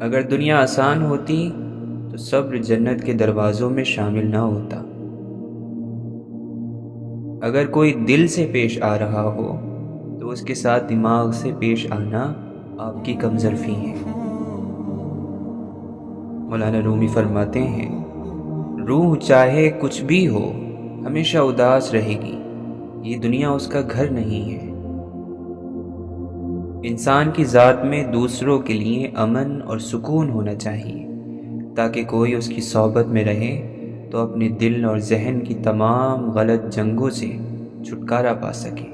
اگر دنیا آسان ہوتی تو صبر جنت کے دروازوں میں شامل نہ ہوتا۔ اگر کوئی دل سے پیش آ رہا ہو تو اس کے ساتھ دماغ سے پیش آنا آپ کی کمظرفی ہے۔ مولانا رومی فرماتے ہیں، روح چاہے کچھ بھی ہو ہمیشہ اداس رہے گی، یہ دنیا اس کا گھر نہیں ہے۔ انسان کی ذات میں دوسروں کے لیے امن اور سکون ہونا چاہیے تاکہ کوئی اس کی صحبت میں رہے تو اپنے دل اور ذہن کی تمام غلط جنگوں سے چھٹکارا پا سکے۔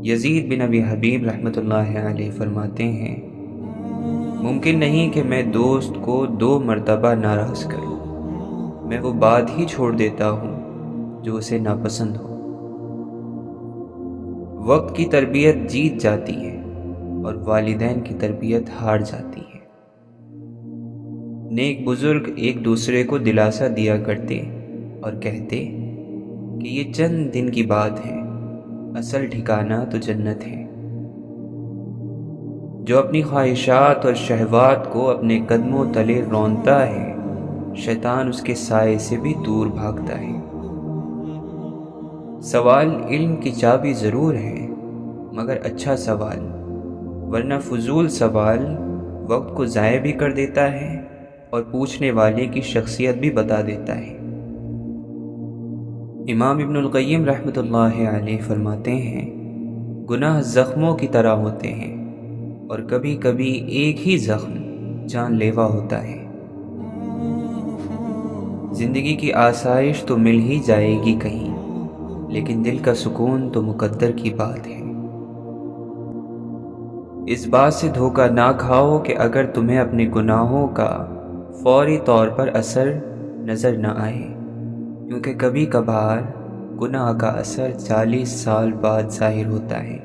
یزید بن ابی حبیب رحمۃ اللہ علیہ فرماتے ہیں، ممکن نہیں کہ میں دوست کو 2 مرتبہ ناراض کروں، میں وہ بات ہی چھوڑ دیتا ہوں جو اسے ناپسند ہو۔ وقت کی تربیت جیت جاتی ہے اور والدین کی تربیت ہار جاتی ہے۔ نیک بزرگ ایک دوسرے کو دلاسا دیا کرتے اور کہتے کہ یہ چند دن کی بات ہے، اصل ٹھکانہ تو جنت ہے۔ جو اپنی خواہشات اور شہوات کو اپنے قدموں تلے رونتا ہے، شیطان اس کے سائے سے بھی دور بھاگتا ہے۔ سوال علم کی چابی ضرور ہے مگر اچھا سوال، ورنہ فضول سوال وقت کو ضائع بھی کر دیتا ہے اور پوچھنے والے کی شخصیت بھی بتا دیتا ہے۔ امام ابن القیم رحمۃ اللہ علیہ فرماتے ہیں، گناہ زخموں کی طرح ہوتے ہیں اور کبھی کبھی ایک ہی زخم جان لیوا ہوتا ہے۔ زندگی کی آسائش تو مل ہی جائے گی کہیں، لیکن دل کا سکون تو مقدر کی بات ہے۔ اس بات سے دھوکہ نہ کھاؤ کہ اگر تمہیں اپنے گناہوں کا فوری طور پر اثر نظر نہ آئے، کیونکہ کبھی کبھار گناہ کا اثر 40 سال بعد ظاہر ہوتا ہے۔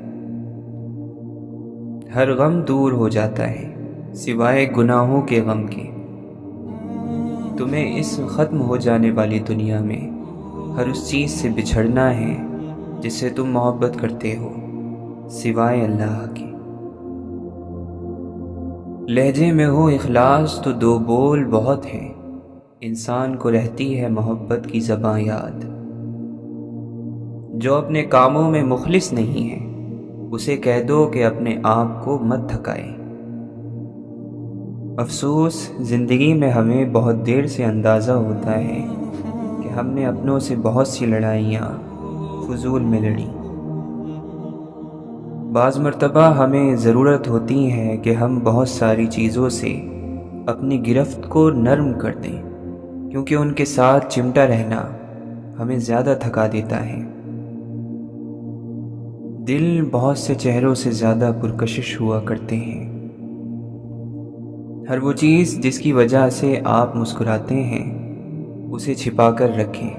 ہر غم دور ہو جاتا ہے سوائے گناہوں کے غم کے۔ تمہیں اس ختم ہو جانے والی دنیا میں ہر اس چیز سے بچھڑنا ہے جس سے تم محبت کرتے ہو سوائے اللہ کے۔ لہجے میں ہو اخلاص تو 2 بول بہت ہیں، انسان کو رہتی ہے محبت کی زباں یاد۔ جو اپنے کاموں میں مخلص نہیں ہے اسے کہہ دو کہ اپنے آپ کو مت تھکائے۔ افسوس زندگی میں ہمیں بہت دیر سے اندازہ ہوتا ہے کہ ہم نے اپنوں سے بہت سی لڑائیاں فضول میں لڑیں۔ بعض مرتبہ ہمیں ضرورت ہوتی ہے کہ ہم بہت ساری چیزوں سے اپنی گرفت کو نرم کر دیں، کیونکہ ان کے ساتھ چمٹا رہنا ہمیں زیادہ تھکا دیتا ہے۔ دل بہت سے چہروں سے زیادہ پرکشش ہوا کرتے ہیں۔ ہر وہ چیز جس کی وجہ سے آپ مسکراتے ہیں اسے چھپا کر رکھیں۔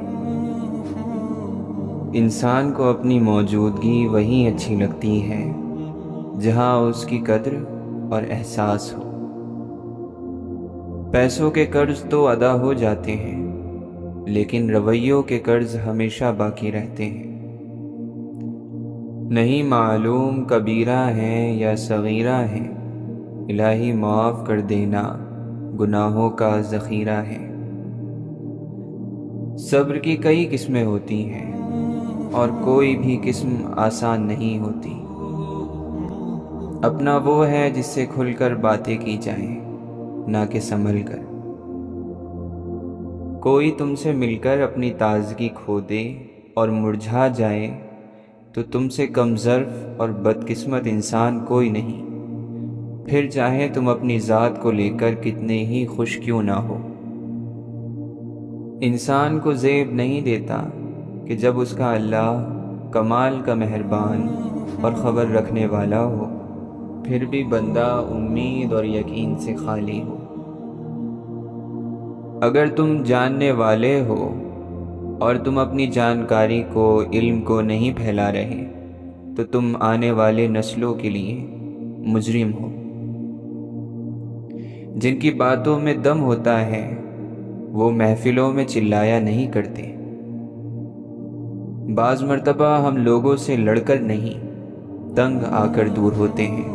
انسان کو اپنی موجودگی وہیں اچھی لگتی ہے جہاں اس کی قدر اور احساس ہو۔ پیسوں کے قرض تو ادا ہو جاتے ہیں لیکن رویوں کے قرض ہمیشہ باقی رہتے ہیں۔ نہیں معلوم کبیرہ ہیں یا صغیرہ ہیں، الہی معاف کر دینا گناہوں کا ذخیرہ ہے۔ صبر کی کئی قسمیں ہوتی ہیں اور کوئی بھی قسم آسان نہیں ہوتی۔ اپنا وہ ہے جس سے کھل کر باتیں کی جائیں، نہ کہ سنبھل کر۔ کوئی تم سے مل کر اپنی تازگی کھو دے اور مرجھا جائے تو تم سے کم ظرف اور بدقسمت انسان کوئی نہیں، پھر چاہے تم اپنی ذات کو لے کر کتنے ہی خوش کیوں نہ ہو۔ انسان کو زیب نہیں دیتا کہ جب اس کا اللہ کمال کا مہربان اور خبر رکھنے والا ہو، پھر بھی بندہ امید اور یقین سے خالی ہو۔ اگر تم جاننے والے ہو اور تم اپنی جانکاری کو، علم کو نہیں پھیلا رہے تو تم آنے والے نسلوں کے لیے مجرم ہو۔ جن کی باتوں میں دم ہوتا ہے وہ محفلوں میں چلایا نہیں کرتے۔ بعض مرتبہ ہم لوگوں سے لڑ کر نہیں، تنگ آ کر دور ہوتے ہیں۔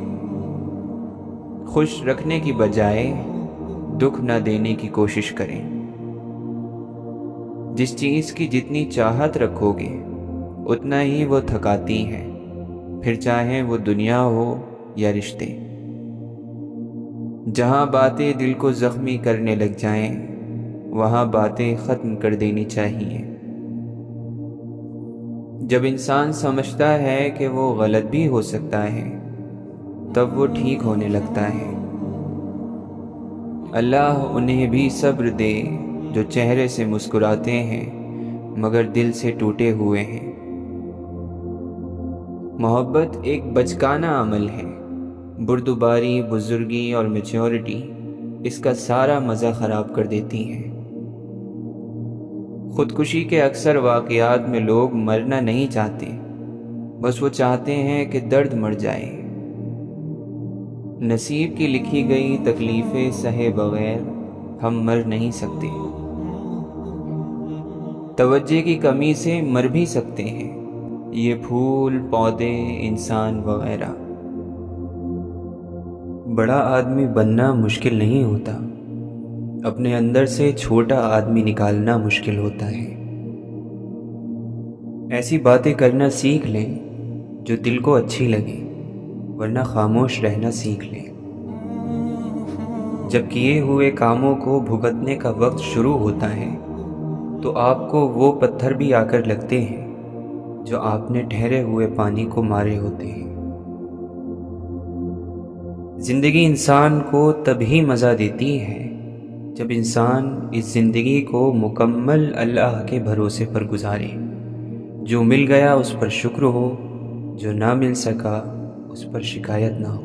خوش رکھنے کی بجائے دکھ نہ دینے کی کوشش کریں۔ جس چیز کی جتنی چاہت رکھو گے اتنا ہی وہ تھکاتی ہے، پھر چاہے وہ دنیا ہو یا رشتے۔ جہاں باتیں دل کو زخمی کرنے لگ جائیں وہاں باتیں ختم کر دینی چاہیے۔ جب انسان سمجھتا ہے کہ وہ غلط بھی ہو سکتا ہے تب وہ ٹھیک ہونے لگتا ہے۔ اللہ انہیں بھی صبر دے جو چہرے سے مسکراتے ہیں مگر دل سے ٹوٹے ہوئے ہیں۔ محبت ایک بچکانہ عمل ہے، بردباری، بزرگی اور میچورٹی اس کا سارا مزہ خراب کر دیتی ہیں۔ خودکشی کے اکثر واقعات میں لوگ مرنا نہیں چاہتے، بس وہ چاہتے ہیں کہ درد مر جائے۔ نصیب کی لکھی گئی تکلیفیں سہے بغیر ہم مر نہیں سکتے۔ توجہ کی کمی سے مر بھی سکتے ہیں یہ پھول، پودے، انسان وغیرہ۔ بڑا آدمی بننا مشکل نہیں ہوتا، اپنے اندر سے چھوٹا آدمی نکالنا مشکل ہوتا ہے۔ ایسی باتیں کرنا سیکھ لیں جو دل کو اچھی لگے، ورنہ خاموش رہنا سیکھ لیں۔ جب کیے ہوئے کاموں کو بھگتنے کا وقت شروع ہوتا ہے تو آپ کو وہ پتھر بھی آ کر لگتے ہیں جو آپ نے ٹھہرے ہوئے پانی کو مارے ہوتے ہیں۔ زندگی انسان کو تبھی مزہ دیتی ہے جب انسان اس زندگی کو مکمل اللہ کے بھروسے پر گزارے۔ جو مل گیا اس پر شکر ہو، جو نہ مل سکا اس پر شکایت نہ ہو۔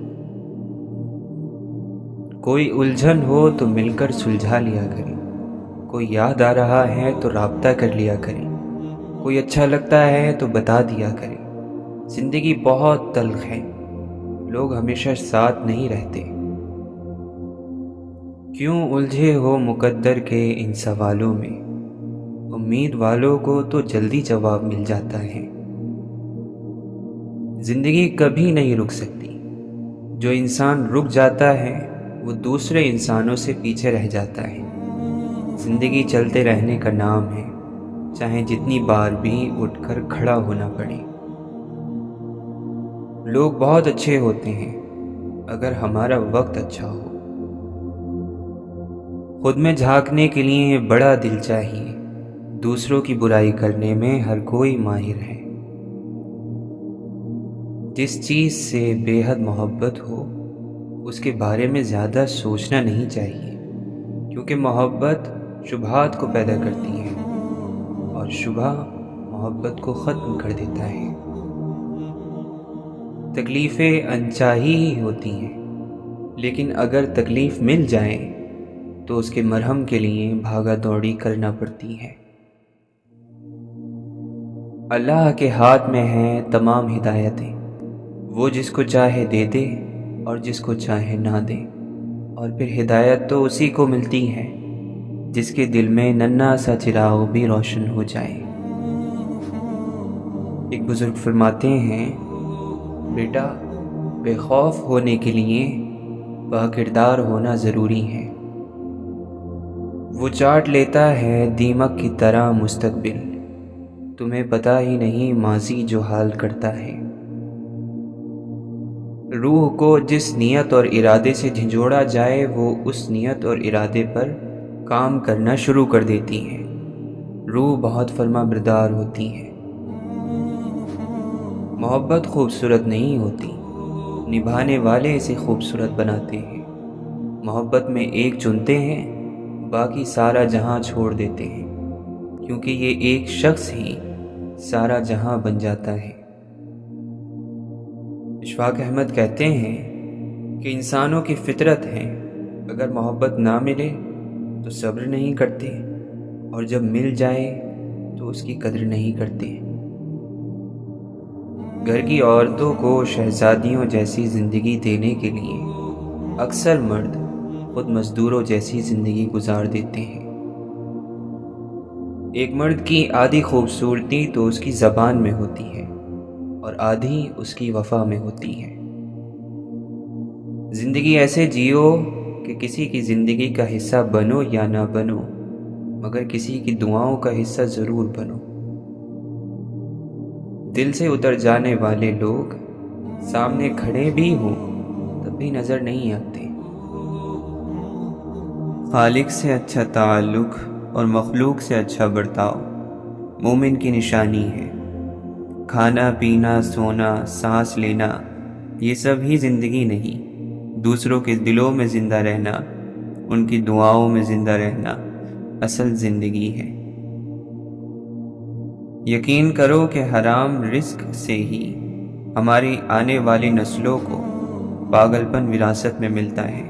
کوئی الجھن ہو تو مل کر سلجھا لیا کریں، کوئی یاد آ رہا ہے تو رابطہ کر لیا کریں، کوئی اچھا لگتا ہے تو بتا دیا کریں۔ زندگی بہت تلخ ہے، لوگ ہمیشہ ساتھ نہیں رہتے۔ کیوں الجھے ہو مقدر کے ان سوالوں میں، امید والوں کو تو جلدی جواب مل جاتا ہے۔ زندگی کبھی نہیں رک سکتی، جو انسان رک جاتا ہے وہ دوسرے انسانوں سے پیچھے رہ جاتا ہے۔ زندگی چلتے رہنے کا نام ہے، چاہے جتنی بار بھی اٹھ کر کھڑا ہونا پڑے۔ لوگ بہت اچھے ہوتے ہیں اگر ہمارا وقت اچھا ہو۔ خود میں جھانکنے کے لیے بڑا دل چاہیے، دوسروں کی برائی کرنے میں ہر کوئی ماہر ہے۔ جس چیز سے بے حد محبت ہو اس کے بارے میں زیادہ سوچنا نہیں چاہیے، کیونکہ محبت شبہات کو پیدا کرتی ہے اور شبہ محبت کو ختم کر دیتا ہے۔ تکلیفیں انچاہی ہی ہوتی ہیں، لیکن اگر تکلیف مل جائے تو اس کے مرہم کے لیے بھاگا دوڑی کرنا پڑتی ہے۔ اللہ کے ہاتھ میں ہیں تمام ہدایتیں، وہ جس کو چاہے دے دے اور جس کو چاہے نہ دے، اور پھر ہدایت تو اسی کو ملتی ہے جس کے دل میں ننھا سا چراغ بھی روشن ہو جائے۔ ایک بزرگ فرماتے ہیں، بیٹا بے خوف ہونے کے لیے با کردار ہونا ضروری ہے۔ وہ چاٹ لیتا ہے دیمک کی طرح مستقبل، تمہیں پتہ ہی نہیں ماضی جو حال کرتا ہے۔ روح کو جس نیت اور ارادے سے جھنجھوڑا جائے وہ اس نیت اور ارادے پر کام کرنا شروع کر دیتی ہے۔ روح بہت فرما بردار ہوتی ہے۔ محبت خوبصورت نہیں ہوتی، نبھانے والے اسے خوبصورت بناتے ہیں۔ محبت میں ایک چنتے ہیں، باقی سارا جہاں چھوڑ دیتے ہیں، کیونکہ یہ ایک شخص ہی سارا جہاں بن جاتا ہے۔ اشفاق احمد کہتے ہیں کہ انسانوں کی فطرت ہے، اگر محبت نہ ملے تو صبر نہیں کرتے، اور جب مل جائے تو اس کی قدر نہیں کرتے۔ گھر کی عورتوں کو شہزادیوں جیسی زندگی دینے کے لیے اکثر مرد خود مزدوروں جیسی زندگی گزار دیتے ہیں۔ ایک مرد کی آدھی خوبصورتی تو اس کی زبان میں ہوتی ہے اور آدھی اس کی وفا میں ہوتی ہے۔ زندگی ایسے جیو کہ کسی کی زندگی کا حصہ بنو یا نہ بنو، مگر کسی کی دعاؤں کا حصہ ضرور بنو۔ دل سے اتر جانے والے لوگ سامنے کھڑے بھی ہوں تب بھی نظر نہیں آتے۔ خالق سے اچھا تعلق اور مخلوق سے اچھا برتاؤ مومن کی نشانی ہے۔ کھانا پینا سونا سانس لینا یہ سب ہی زندگی نہیں، دوسروں کے دلوں میں زندہ رہنا، ان کی دعاؤں میں زندہ رہنا اصل زندگی ہے۔ یقین کرو کہ حرام رزق سے ہی ہماری آنے والی نسلوں کو پاگل پن وراثت میں ملتا ہے۔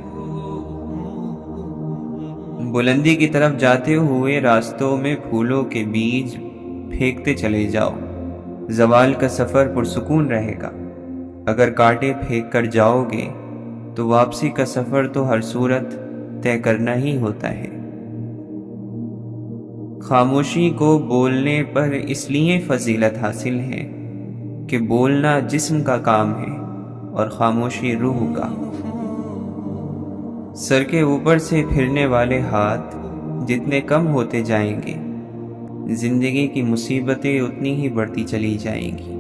بلندی کی طرف جاتے ہوئے راستوں میں پھولوں کے بیج پھینکتے چلے جاؤ، زوال کا سفر پرسکون رہے گا۔ اگر کانٹے پھینک کر جاؤ گے تو واپسی کا سفر تو ہر صورت طے کرنا ہی ہوتا ہے۔ خاموشی کو بولنے پر اس لیے فضیلت حاصل ہے کہ بولنا جسم کا کام ہے اور خاموشی روح کا۔ سر کے اوپر سے پھرنے والے ہاتھ جتنے کم ہوتے جائیں گے، زندگی کی مصیبتیں اتنی ہی بڑھتی چلی جائیں گی۔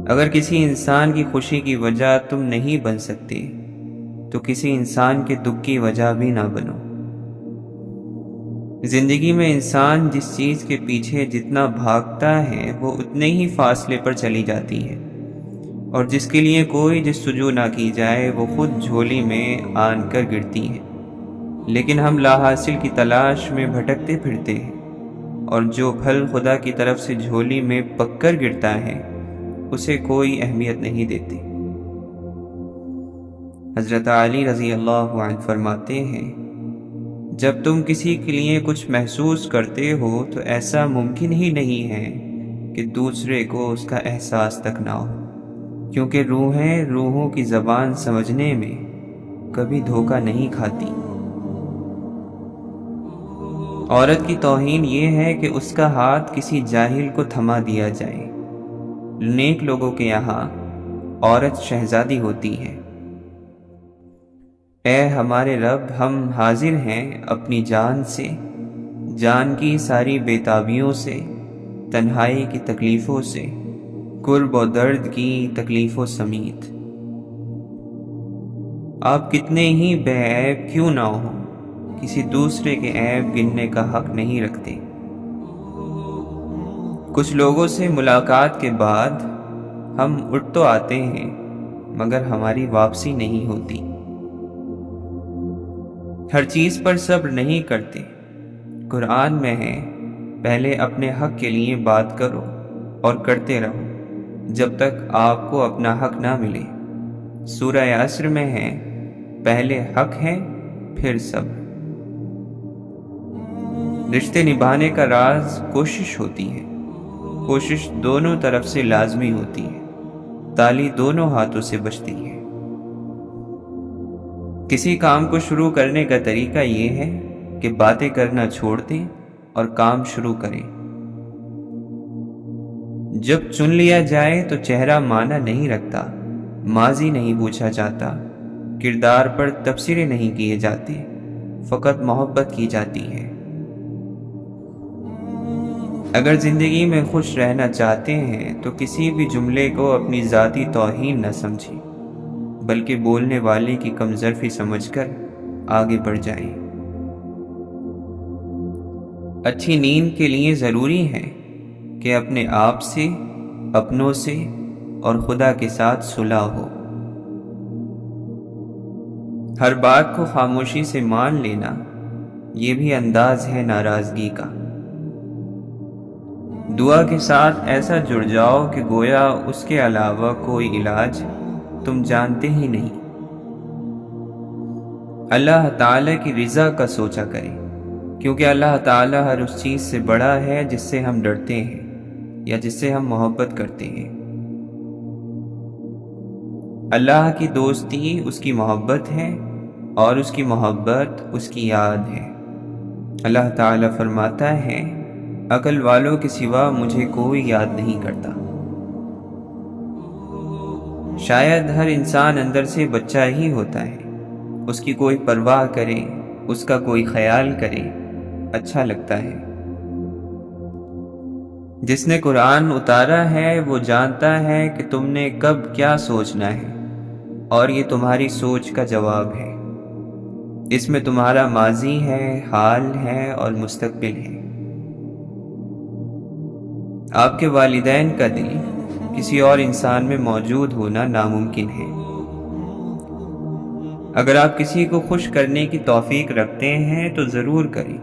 اگر کسی انسان کی خوشی کی وجہ تم نہیں بن سکتے تو کسی انسان کے دکھ کی وجہ بھی نہ بنو۔ زندگی میں انسان جس چیز کے پیچھے جتنا بھاگتا ہے وہ اتنے ہی فاصلے پر چلی جاتی ہے، اور جس کے لیے کوئی جستجو نہ کی جائے وہ خود جھولی میں آن کر گرتی ہے۔ لیکن ہم لا حاصل کی تلاش میں بھٹکتے پھرتے ہیں، اور جو پھل خدا کی طرف سے جھولی میں پک کر گرتا ہے اسے کوئی اہمیت نہیں دیتے۔ حضرت علی رضی اللہ عنہ فرماتے ہیں، جب تم کسی کے لیے کچھ محسوس کرتے ہو تو ایسا ممکن ہی نہیں ہے کہ دوسرے کو اس کا احساس تک نہ ہو، کیونکہ روحیں روحوں کی زبان سمجھنے میں کبھی دھوکہ نہیں کھاتی۔ عورت کی توہین یہ ہے کہ اس کا ہاتھ کسی جاہل کو تھما دیا جائے۔ نیک لوگوں کے یہاں عورت شہزادی ہوتی ہے۔ اے ہمارے رب، ہم حاضر ہیں اپنی جان سے، جان کی ساری بےتابیوں سے، تنہائی کی تکلیفوں سے، قرب و درد کی تکلیفوں سمیت۔ آپ کتنے ہی بے عیب کیوں نہ ہوں، کسی دوسرے کے عیب گننے کا حق نہیں رکھتے۔ کچھ لوگوں سے ملاقات کے بعد ہم اٹھ تو آتے ہیں مگر ہماری واپسی نہیں ہوتی۔ ہر چیز پر صبر نہیں کرتے۔ قرآن میں ہے، پہلے اپنے حق کے لیے بات کرو اور کرتے رہو جب تک آپ کو اپنا حق نہ ملے۔ سورہ عصر میں ہے، پہلے حق ہے پھر صبر۔ رشتے نبھانے کا راز کوشش ہوتی ہے، کوشش دونوں طرف سے لازمی ہوتی ہے، تالی دونوں ہاتھوں سے بجتی ہے۔ کسی کام کو شروع کرنے کا طریقہ یہ ہے کہ باتیں کرنا چھوڑ دیں اور کام شروع کریں۔ جب چن لیا جائے تو چہرہ معنی نہیں رکھتا، ماضی نہیں پوچھا جاتا، کردار پر تبصرے نہیں کیے جاتے، فقط محبت کی جاتی ہے۔ اگر زندگی میں خوش رہنا چاہتے ہیں تو کسی بھی جملے کو اپنی ذاتی توہین نہ سمجھیں، بلکہ بولنے والے کی کمظرفی سمجھ کر آگے بڑھ جائیں۔ اچھی نیند کے لیے ضروری ہے کہ اپنے آپ سے، اپنوں سے اور خدا کے ساتھ صلح ہو۔ ہر بات کو خاموشی سے مان لینا یہ بھی انداز ہے ناراضگی کا۔ دعا کے ساتھ ایسا جڑ جاؤ کہ گویا اس کے علاوہ کوئی علاج تم جانتے ہی نہیں۔ اللہ تعالیٰ کی رضا کا سوچا کریں، کیونکہ اللہ تعالیٰ ہر اس چیز سے بڑا ہے جس سے ہم ڈرتے ہیں یا جس سے ہم محبت کرتے ہیں۔ اللہ کی دوستی اس کی محبت ہے اور اس کی محبت اس کی یاد ہے۔ اللہ تعالیٰ فرماتا ہے، عقل والوں کے سوا مجھے کوئی یاد نہیں کرتا۔ شاید ہر انسان اندر سے بچہ ہی ہوتا ہے، اس کی کوئی پرواہ کرے، اس کا کوئی خیال کرے، اچھا لگتا ہے۔ جس نے قرآن اتارا ہے وہ جانتا ہے کہ تم نے کب کیا سوچنا ہے، اور یہ تمہاری سوچ کا جواب ہے۔ اس میں تمہارا ماضی ہے، حال ہے اور مستقبل ہے۔ آپ کے والدین کا دل کسی اور انسان میں موجود ہونا ناممکن ہے۔ اگر آپ کسی کو خوش کرنے کی توفیق رکھتے ہیں تو ضرور کریں،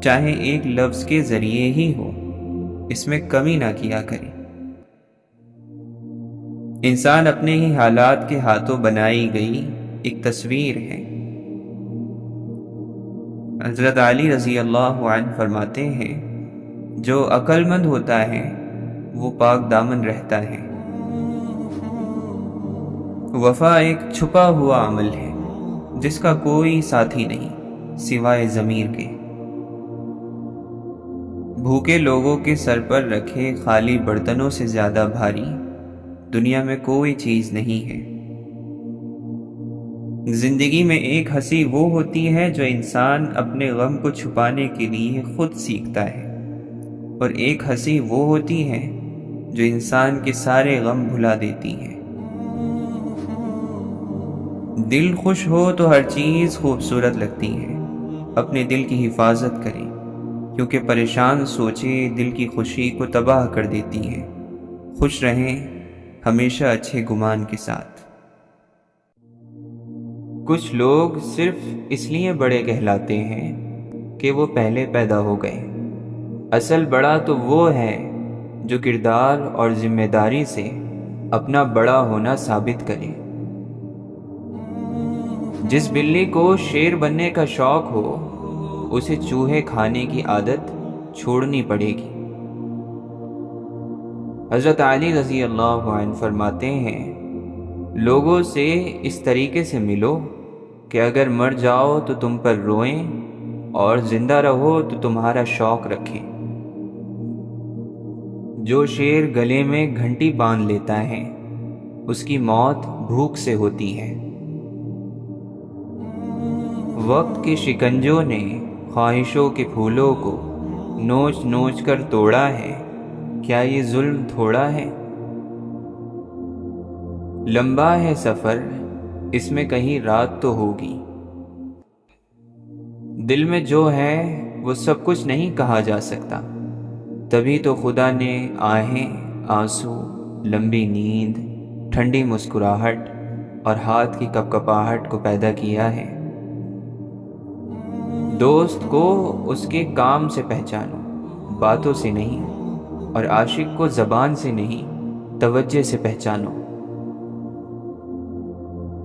چاہے ایک لفظ کے ذریعے ہی ہو، اس میں کمی نہ کیا کریں۔ انسان اپنے ہی حالات کے ہاتھوں بنائی گئی ایک تصویر ہے۔ حضرت علی رضی اللہ عنہ فرماتے ہیں، جو عقل مند ہوتا ہے وہ پاک دامن رہتا ہے۔ وفا ایک چھپا ہوا عمل ہے جس کا کوئی ساتھی نہیں سوائے ضمیر کے۔ بھوکے لوگوں کے سر پر رکھے خالی برتنوں سے زیادہ بھاری دنیا میں کوئی چیز نہیں ہے۔ زندگی میں ایک ہنسی وہ ہوتی ہے جو انسان اپنے غم کو چھپانے کے لیے خود سیکھتا ہے، اور ایک ہنسی وہ ہوتی ہے جو انسان کے سارے غم بھلا دیتی ہے۔ دل خوش ہو تو ہر چیز خوبصورت لگتی ہے۔ اپنے دل کی حفاظت کریں، کیونکہ پریشان سوچیں دل کی خوشی کو تباہ کر دیتی ہیں۔ خوش رہیں ہمیشہ اچھے گمان کے ساتھ۔ کچھ لوگ صرف اس لیے بڑے کہلاتے ہیں کہ وہ پہلے پیدا ہو گئے۔ اصل بڑا تو وہ ہے جو کردار اور ذمہ داری سے اپنا بڑا ہونا ثابت کرے۔ جس بلی کو شیر بننے کا شوق ہو اسے چوہے کھانے کی عادت چھوڑنی پڑے گی۔ حضرت علی رضی اللہ عنہ فرماتے ہیں، لوگوں سے اس طریقے سے ملو کہ اگر مر جاؤ تو تم پر روئیں، اور زندہ رہو تو تمہارا شوق رکھیں۔ جو شیر گلے میں گھنٹی باندھ لیتا ہے اس کی موت بھوک سے ہوتی ہے۔ وقت کے شکنجوں نے خواہشوں کے پھولوں کو نوچ نوچ کر توڑا ہے، کیا یہ ظلم تھوڑا ہے؟ لمبا ہے سفر، اس میں کہیں رات تو ہوگی۔ دل میں جو ہے وہ سب کچھ نہیں کہا جا سکتا، تبھی تو خدا نے آہیں، آنسو، لمبی نیند، ٹھنڈی مسکراہٹ اور ہاتھ کی کپکپاہٹ کو پیدا کیا ہے۔ دوست کو اس کے کام سے پہچانو، باتوں سے نہیں، اور عاشق کو زبان سے نہیں، توجہ سے پہچانو۔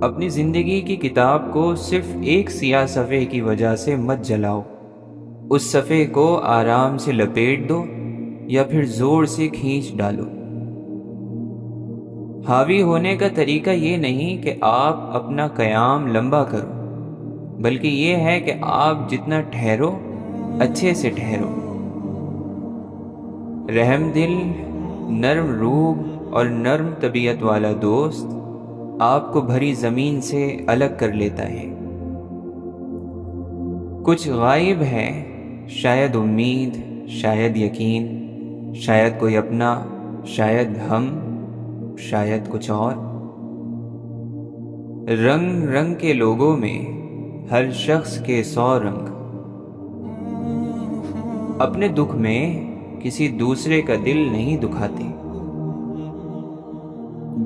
اپنی زندگی کی کتاب کو صرف ایک سیاہ صفحے کی وجہ سے مت جلاؤ۔ اس صفحے کو آرام سے لپیٹ دو یا پھر زور سے کھینچ ڈالو۔ حاوی ہونے کا طریقہ یہ نہیں کہ آپ اپنا قیام لمبا کرو، بلکہ یہ ہے کہ آپ جتنا ٹھہرو اچھے سے ٹھہرو۔ رحم دل، نرم روح اور نرم طبیعت والا دوست آپ کو بھری زمین سے الگ کر لیتا ہے۔ کچھ غائب ہے، شاید امید، شاید یقین، شاید کوئی اپنا، شاید ہم، شاید کچھ اور۔ رنگ رنگ کے لوگوں میں ہر شخص کے 100 رنگ۔ اپنے دکھ میں کسی دوسرے کا دل نہیں دکھاتے۔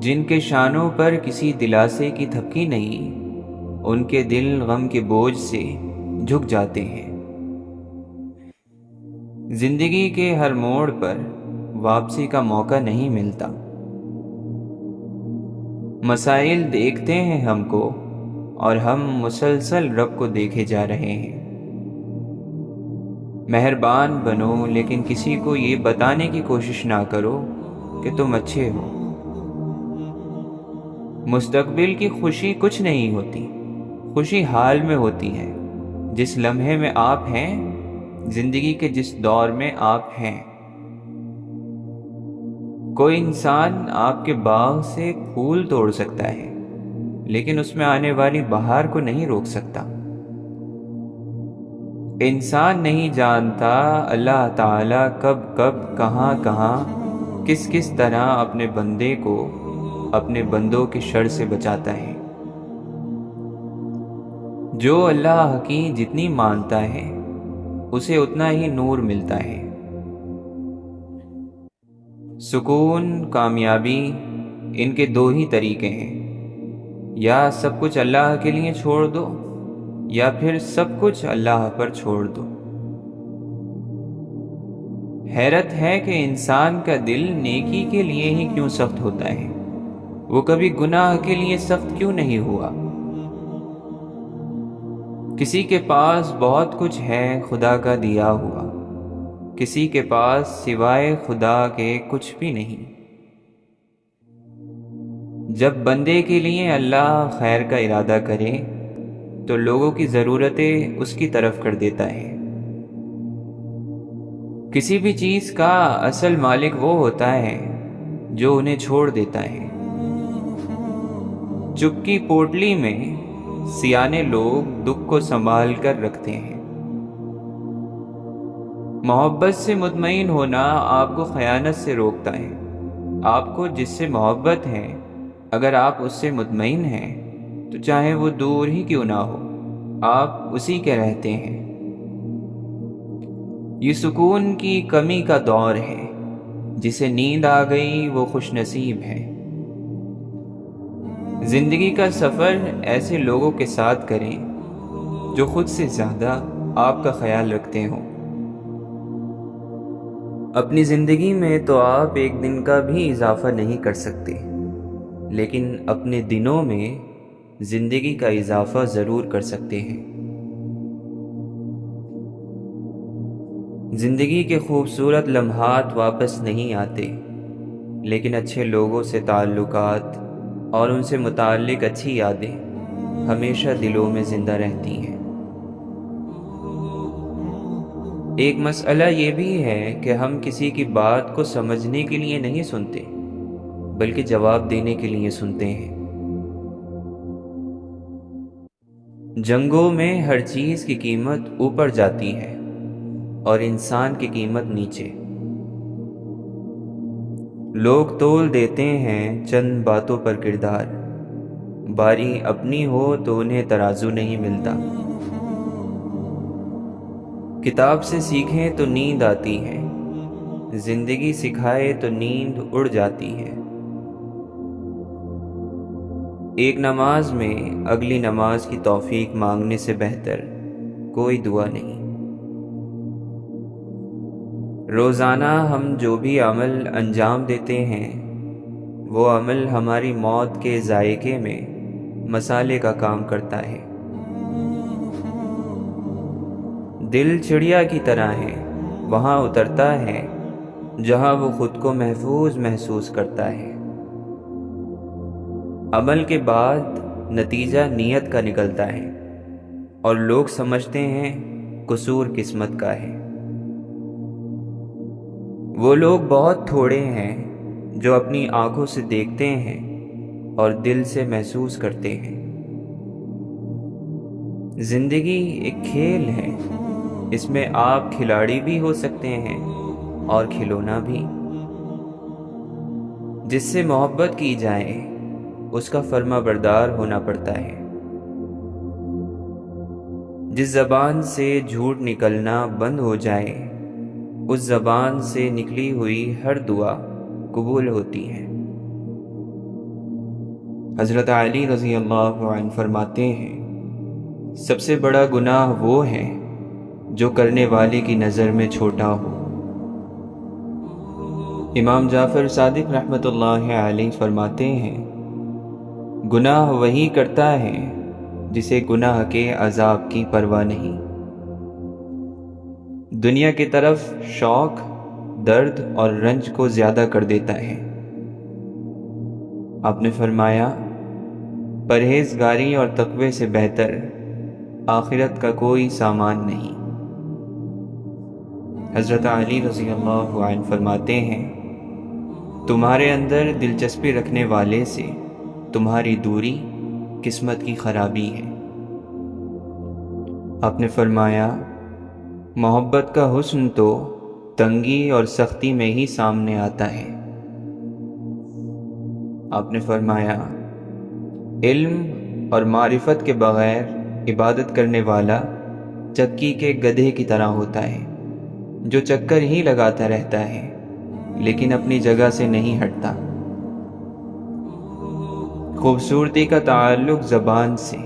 جن کے شانوں پر کسی دلاسے کی تھپکی نہیں، ان کے دل غم کے بوجھ سے جھک جاتے ہیں۔ زندگی کے ہر موڑ پر واپسی کا موقع نہیں ملتا۔ مسائل دیکھتے ہیں ہم کو، اور ہم مسلسل رب کو دیکھے جا رہے ہیں۔ مہربان بنو، لیکن کسی کو یہ بتانے کی کوشش نہ کرو کہ تم اچھے ہو۔ مستقبل کی خوشی کچھ نہیں ہوتی، خوشی حال میں ہوتی ہے، جس لمحے میں آپ ہیں، زندگی کے جس دور میں آپ ہیں۔ کوئی انسان آپ کے باغ سے ایک پھول توڑ سکتا ہے، لیکن اس میں آنے والی بہار کو نہیں روک سکتا۔ انسان نہیں جانتا اللہ تعالیٰ کب کب کہاں کہاں کس کس طرح اپنے بندے کو اپنے بندوں کے شر سے بچاتا ہے۔ جو اللہ کی جتنی مانتا ہے اسے اتنا ہی نور ملتا ہے۔ سکون، کامیابی، ان کے دو ہی طریقے ہیں، یا سب کچھ اللہ کے لیے چھوڑ دو یا پھر سب کچھ اللہ پر چھوڑ دو۔ حیرت ہے کہ انسان کا دل نیکی کے لیے ہی کیوں سخت ہوتا ہے، وہ کبھی گناہ کے لیے سخت کیوں نہیں ہوا؟ کسی کے پاس بہت کچھ ہے خدا کا دیا ہوا، کسی کے پاس سوائے خدا کے کچھ بھی نہیں۔ جب بندے کے لیے اللہ خیر کا ارادہ کرے تو لوگوں کی ضرورتیں اس کی طرف کر دیتا ہے۔ کسی بھی چیز کا اصل مالک وہ ہوتا ہے جو انہیں چھوڑ دیتا ہے۔ چپکی پوٹلی میں سیانے لوگ دکھ کو سنبھال کر رکھتے ہیں۔ محبت سے مطمئن ہونا آپ کو خیانت سے روکتا ہے۔ آپ کو جس سے محبت ہے، اگر آپ اس سے مطمئن ہیں تو چاہے وہ دور ہی کیوں نہ ہو، آپ اسی کے رہتے ہیں۔ یہ سکون کی کمی کا دور ہے، جسے نیند آ گئی وہ خوش نصیب ہے۔ زندگی کا سفر ایسے لوگوں کے ساتھ کریں جو خود سے زیادہ آپ کا خیال رکھتے ہوں۔ اپنی زندگی میں تو آپ ایک دن کا بھی اضافہ نہیں کر سکتے، لیکن اپنے دنوں میں زندگی کا اضافہ ضرور کر سکتے ہیں۔ زندگی کے خوبصورت لمحات واپس نہیں آتے، لیکن اچھے لوگوں سے تعلقات اور ان سے متعلق اچھی یادیں ہمیشہ دلوں میں زندہ رہتی ہیں۔ ایک مسئلہ یہ بھی ہے کہ ہم کسی کی بات کو سمجھنے کے لیے نہیں سنتے، بلکہ جواب دینے کے لیے سنتے ہیں۔ جنگوں میں ہر چیز کی قیمت اوپر جاتی ہے اور انسان کی قیمت نیچے۔ لوگ تول دیتے ہیں چند باتوں پر کردار، باری اپنی ہو تو انہیں ترازو نہیں ملتا۔ کتاب سے سیکھیں تو نیند آتی ہے، زندگی سکھائے تو نیند اڑ جاتی ہے۔ ایک نماز میں اگلی نماز کی توفیق مانگنے سے بہتر کوئی دعا نہیں۔ روزانہ ہم جو بھی عمل انجام دیتے ہیں وہ عمل ہماری موت کے ذائقے میں مسالے کا کام کرتا ہے۔ دل چڑیا کی طرح ہے، وہاں اترتا ہے جہاں وہ خود کو محفوظ محسوس کرتا ہے۔ عمل کے بعد نتیجہ نیت کا نکلتا ہے اور لوگ سمجھتے ہیں قصور قسمت کا ہے۔ وہ لوگ بہت تھوڑے ہیں جو اپنی آنکھوں سے دیکھتے ہیں اور دل سے محسوس کرتے ہیں۔ زندگی ایک کھیل ہے، اس میں آپ کھلاڑی بھی ہو سکتے ہیں اور کھلونا بھی۔ جس سے محبت کی جائے اس کا فرما بردار ہونا پڑتا ہے۔ جس زبان سے جھوٹ نکلنا بند ہو جائے اس زبان سے نکلی ہوئی ہر دعا قبول ہوتی ہے۔ حضرت علی رضی اللہ عنہ فرماتے ہیں، سب سے بڑا گناہ وہ ہے جو کرنے والے کی نظر میں چھوٹا ہو۔ امام جعفر صادق رحمۃ اللہ علیہ فرماتے ہیں، گناہ وہی کرتا ہے جسے گناہ کے عذاب کی پرواہ نہیں۔ دنیا کی طرف شوق، درد اور رنج کو زیادہ کر دیتا ہے۔ آپ نے فرمایا، پرہیزگاری اور تقوی سے بہتر آخرت کا کوئی سامان نہیں۔ حضرت علی رضی اللہ عنہ فرماتے ہیں، تمہارے اندر دلچسپی رکھنے والے سے تمہاری دوری قسمت کی خرابی ہے۔ آپ نے فرمایا محبت کا حسن تو تنگی اور سختی میں ہی سامنے آتا ہے۔ آپ نے فرمایا علم اور معرفت کے بغیر عبادت کرنے والا چکی کے گدھے کی طرح ہوتا ہے، جو چکر ہی لگاتا رہتا ہے لیکن اپنی جگہ سے نہیں ہٹتا۔ خوبصورتی کا تعلق زبان سے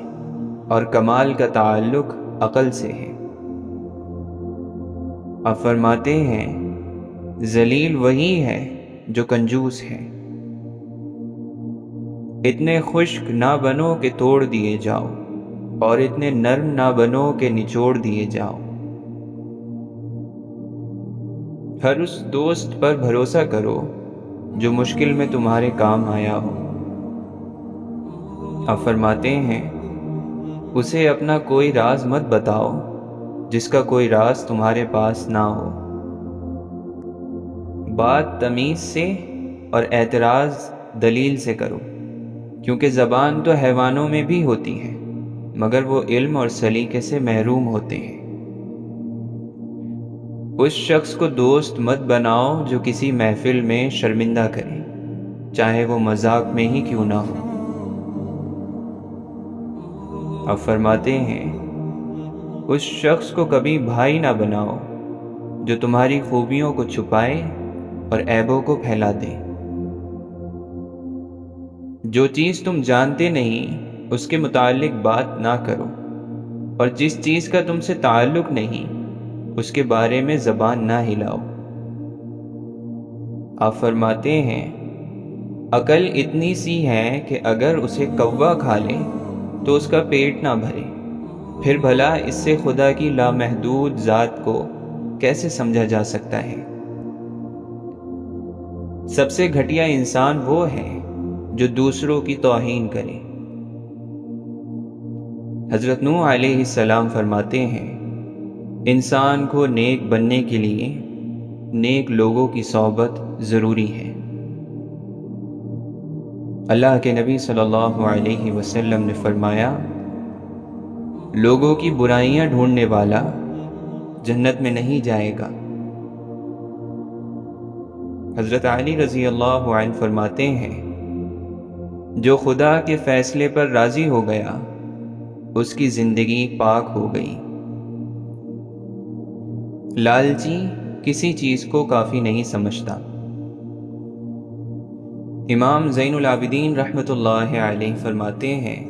اور کمال کا تعلق عقل سے ہے۔ آپ فرماتے ہیں ذلیل وہی ہے جو کنجوس ہے۔ اتنے خشک نہ بنو کہ توڑ دیے جاؤ، اور اتنے نرم نہ بنو کہ نچوڑ دیے جاؤ۔ ہر اس دوست پر بھروسہ کرو جو مشکل میں تمہارے کام آیا ہو۔ آپ فرماتے ہیں اسے اپنا کوئی راز مت بتاؤ جس کا کوئی راز تمہارے پاس نہ ہو۔ بات تمیز سے اور اعتراض دلیل سے کرو، کیونکہ زبان تو حیوانوں میں بھی ہوتی ہے مگر وہ علم اور سلیقے سے محروم ہوتے ہیں۔ اس شخص کو دوست مت بناؤ جو کسی محفل میں شرمندہ کرے، چاہے وہ مذاق میں ہی کیوں نہ ہو۔ آپ فرماتے ہیں اس شخص کو کبھی بھائی نہ بناؤ جو تمہاری خوبیوں کو چھپائے اور عیبوں کو پھیلا دے۔ جو چیز تم جانتے نہیں اس کے متعلق بات نہ کرو، اور جس چیز کا تم سے تعلق نہیں اس کے بارے میں زبان نہ ہلاؤ۔ آپ فرماتے ہیں عقل اتنی سی ہے کہ اگر اسے کوا کھا لے تو اس کا پیٹ نہ بھرے، پھر بھلا اس سے خدا کی لامحدود ذات کو کیسے سمجھا جا سکتا ہے؟ سب سے گھٹیا انسان وہ ہے جو دوسروں کی توہین کرے۔ حضرت نوح علیہ السلام فرماتے ہیں انسان کو نیک بننے کے لیے نیک لوگوں کی صحبت ضروری ہے۔ اللہ کے نبی صلی اللہ علیہ وسلم نے فرمایا لوگوں کی برائیاں ڈھونڈنے والا جنت میں نہیں جائے گا۔ حضرت علی رضی اللہ عنہ فرماتے ہیں جو خدا کے فیصلے پر راضی ہو گیا اس کی زندگی پاک ہو گئی۔ لالچی کسی چیز کو کافی نہیں سمجھتا۔ امام زین العابدین رحمۃ اللہ علیہ فرماتے ہیں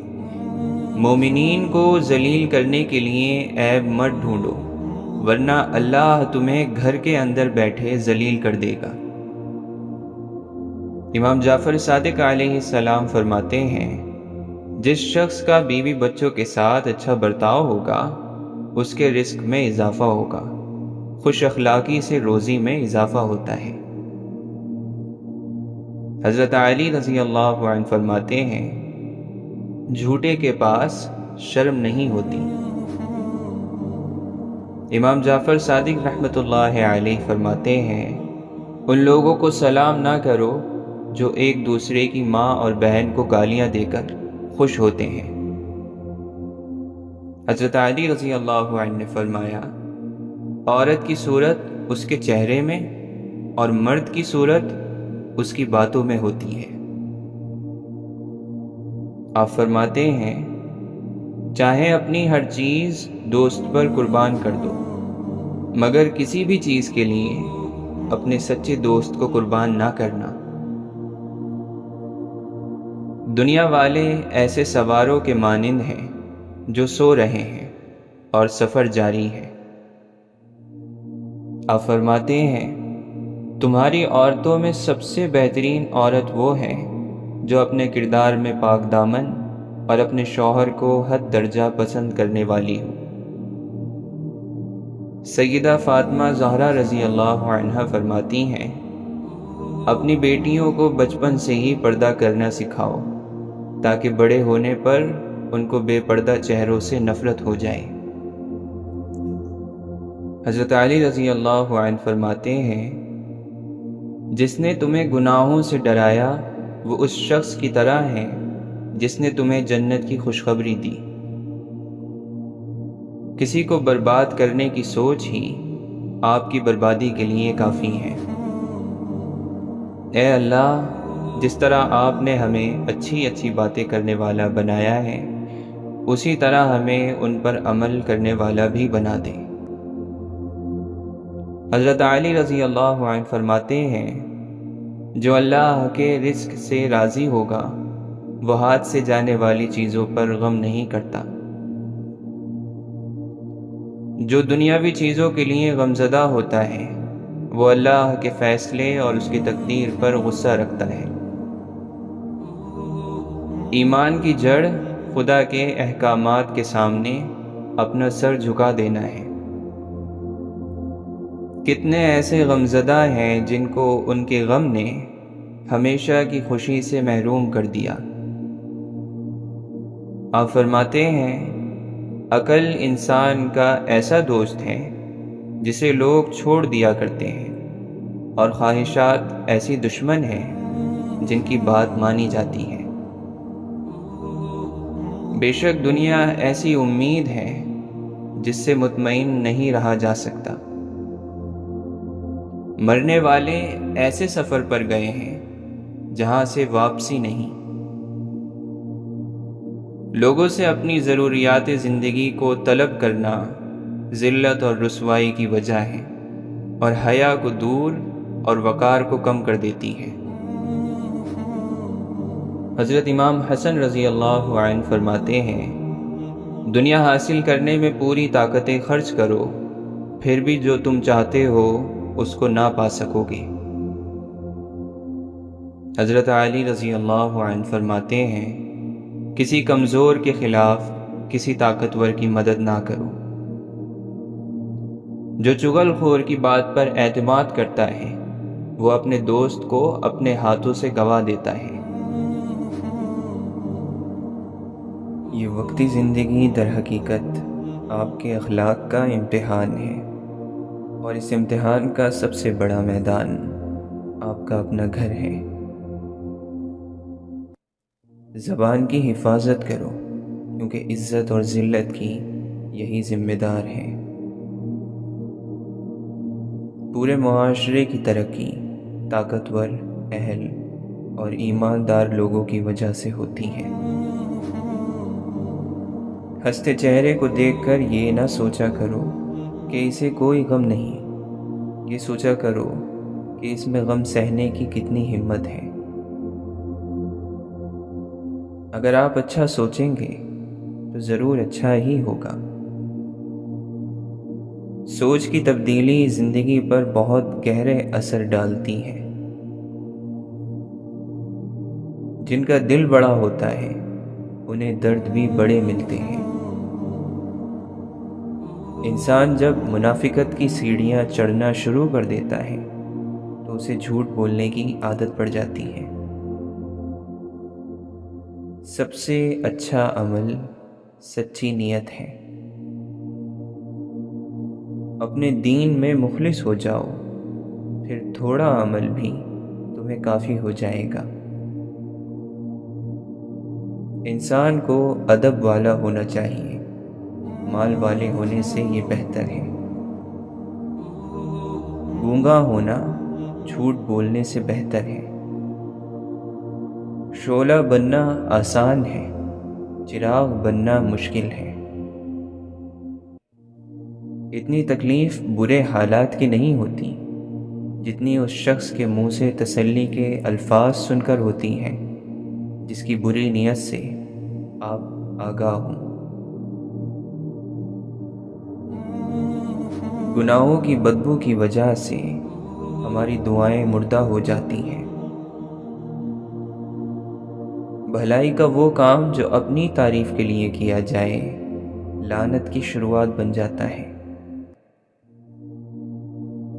مومنین کو ذلیل کرنے کے لیے عیب مت ڈھونڈو، ورنہ اللہ تمہیں گھر کے اندر بیٹھے ذلیل کر دے گا۔ امام جعفر صادق علیہ السلام فرماتے ہیں جس شخص کا بیوی بچوں کے ساتھ اچھا برتاؤ ہوگا اس کے رزق میں اضافہ ہوگا، خوش اخلاقی سے روزی میں اضافہ ہوتا ہے۔ حضرت علی رضی اللہ عنہ فرماتے ہیں جھوٹے کے پاس شرم نہیں ہوتی۔ امام جعفر صادق رحمۃ اللہ علیہ فرماتے ہیں ان لوگوں کو سلام نہ کرو جو ایک دوسرے کی ماں اور بہن کو گالیاں دے کر خوش ہوتے ہیں۔ حضرت علی رضی اللہ عنہ نے فرمایا عورت کی صورت اس کے چہرے میں اور مرد کی صورت اس کی باتوں میں ہوتی ہے۔ آپ فرماتے ہیں چاہے اپنی ہر چیز دوست پر قربان کر دو مگر کسی بھی چیز کے لیے اپنے سچے دوست کو قربان نہ کرنا۔ دنیا والے ایسے سواروں کے مانند ہیں جو سو رہے ہیں اور سفر جاری ہے۔ آپ فرماتے ہیں تمہاری عورتوں میں سب سے بہترین عورت وہ ہے جو اپنے کردار میں پاک دامن اور اپنے شوہر کو حد درجہ پسند کرنے والی ہو۔ سیدہ فاطمہ زہرا رضی اللہ عنہا فرماتی ہیں اپنی بیٹیوں کو بچپن سے ہی پردہ کرنا سکھاؤ تاکہ بڑے ہونے پر ان کو بے پردہ چہروں سے نفرت ہو جائے۔ حضرت علی رضی اللہ عنہ فرماتے ہیں جس نے تمہیں گناہوں سے ڈرایا وہ اس شخص کی طرح ہے جس نے تمہیں جنت کی خوشخبری دی۔ کسی کو برباد کرنے کی سوچ ہی آپ کی بربادی کے لیے کافی ہے۔ اے اللہ، جس طرح آپ نے ہمیں اچھی اچھی باتیں کرنے والا بنایا ہے، اسی طرح ہمیں ان پر عمل کرنے والا بھی بنا دے۔ حضرت علی رضی اللہ عنہ فرماتے ہیں، جو اللہ کے رزق سے راضی ہوگا وہ ہاتھ سے جانے والی چیزوں پر غم نہیں کرتا۔ جو دنیاوی چیزوں کے لیے غمزدہ ہوتا ہے وہ اللہ کے فیصلے اور اس کی تقدیر پر غصہ رکھتا ہے۔ ایمان کی جڑ خدا کے احکامات کے سامنے اپنا سر جھکا دینا ہے۔ کتنے ایسے غمزدہ ہیں جن کو ان کے غم نے ہمیشہ کی خوشی سے محروم کر دیا۔ آپ فرماتے ہیں، عقل انسان کا ایسا دوست ہے جسے لوگ چھوڑ دیا کرتے ہیں، اور خواہشات ایسی دشمن ہیں جن کی بات مانی جاتی ہے۔ بے شک دنیا ایسی امید ہے جس سے مطمئن نہیں رہا جا سکتا۔ مرنے والے ایسے سفر پر گئے ہیں جہاں سے واپسی نہیں۔ لوگوں سے اپنی ضروریات زندگی کو طلب کرنا ذلت اور رسوائی کی وجہ ہے، اور حیا کو دور اور وقار کو کم کر دیتی ہے۔ حضرت امام حسن رضی اللہ عنہ فرماتے ہیں، دنیا حاصل کرنے میں پوری طاقتیں خرچ کرو، پھر بھی جو تم چاہتے ہو اس کو نہ پا سکو گے۔ حضرت علی رضی اللہ عنہ فرماتے ہیں، کسی کمزور کے خلاف کسی طاقتور کی مدد نہ کرو۔ جو چغل خور کی بات پر اعتماد کرتا ہے وہ اپنے دوست کو اپنے ہاتھوں سے گوا دیتا ہے۔ یہ وقتی زندگی در حقیقت آپ کے اخلاق کا امتحان ہے، اور اس امتحان کا سب سے بڑا میدان آپ کا اپنا گھر ہے۔ زبان کی حفاظت کرو، کیونکہ عزت اور ذلت کی یہی ذمہ دار ہے۔ پورے معاشرے کی ترقی طاقتور، اہل اور ایماندار لوگوں کی وجہ سے ہوتی ہے۔ ہنستے چہرے کو دیکھ کر یہ نہ سوچا کرو کہ اسے کوئی غم نہیں، یہ سوچا کرو کہ اس میں غم سہنے کی کتنی ہمت ہے۔ اگر آپ اچھا سوچیں گے تو ضرور اچھا ہی ہوگا۔ سوچ کی تبدیلی زندگی پر بہت گہرے اثر ڈالتی ہے۔ جن کا دل بڑا ہوتا ہے انہیں درد بھی بڑے ملتے ہیں۔ انسان جب منافقت کی سیڑھیاں چڑھنا شروع کر دیتا ہے تو اسے جھوٹ بولنے کی عادت پڑ جاتی ہے۔ سب سے اچھا عمل سچی نیت ہے۔ اپنے دین میں مخلص ہو جاؤ، پھر تھوڑا عمل بھی تمہیں کافی ہو جائے گا۔ انسان کو ادب والا ہونا چاہیے، مال والے ہونے سے یہ بہتر ہے۔ گونگا ہونا جھوٹ بولنے سے بہتر ہے۔ شعلہ بننا آسان ہے، چراغ بننا مشکل ہے۔ اتنی تکلیف برے حالات کی نہیں ہوتی جتنی اس شخص کے منہ سے تسلی کے الفاظ سن کر ہوتی ہیں جس کی بری نیت سے آپ آگاہ ہوں۔ گناہوں کی بدبو کی وجہ سے ہماری دعائیں مردہ ہو جاتی ہیں۔ بھلائی کا وہ کام جو اپنی تعریف کے لیے کیا جائے لعنت کی شروعات بن جاتا ہے۔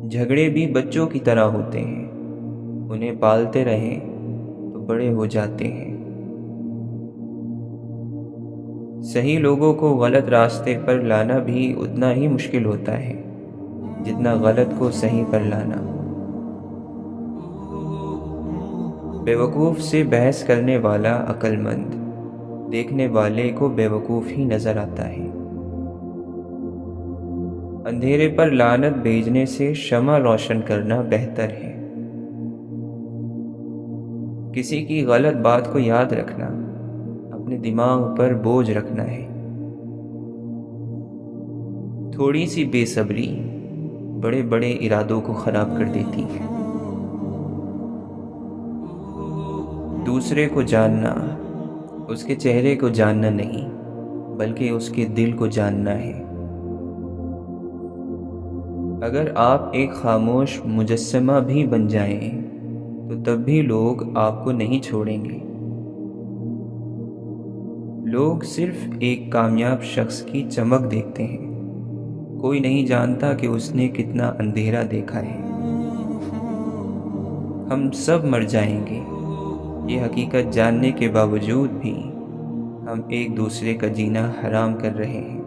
جھگڑے بھی بچوں کی طرح ہوتے ہیں، انہیں پالتے رہیں تو بڑے ہو جاتے ہیں۔ صحیح لوگوں کو غلط راستے پر لانا بھی اتنا ہی مشکل ہوتا ہے جتنا غلط کو صحیح پر لانا۔ بیوقوف سے بحث کرنے والا عقل مند دیکھنے والے کو بیوقوف ہی نظر آتا ہے۔ اندھیرے پر لعنت بھیجنے سے شمع روشن کرنا بہتر ہے۔ کسی کی غلط بات کو یاد رکھنا اپنے دماغ پر بوجھ رکھنا ہے۔ تھوڑی سی بے صبری بڑے بڑے ارادوں کو خراب کر دیتی ہے۔ دوسرے کو جاننا اس کے چہرے کو جاننا نہیں بلکہ اس کے دل کو جاننا ہے۔ اگر آپ ایک خاموش مجسمہ بھی بن جائیں تو تب بھی لوگ آپ کو نہیں چھوڑیں گے۔ لوگ صرف ایک کامیاب شخص کی چمک دیکھتے ہیں، کوئی نہیں جانتا کہ اس نے کتنا اندھیرا دیکھا ہے۔ ہم سب مر جائیں گے، یہ حقیقت جاننے کے باوجود بھی ہم ایک دوسرے کا جینا حرام کر رہے ہیں۔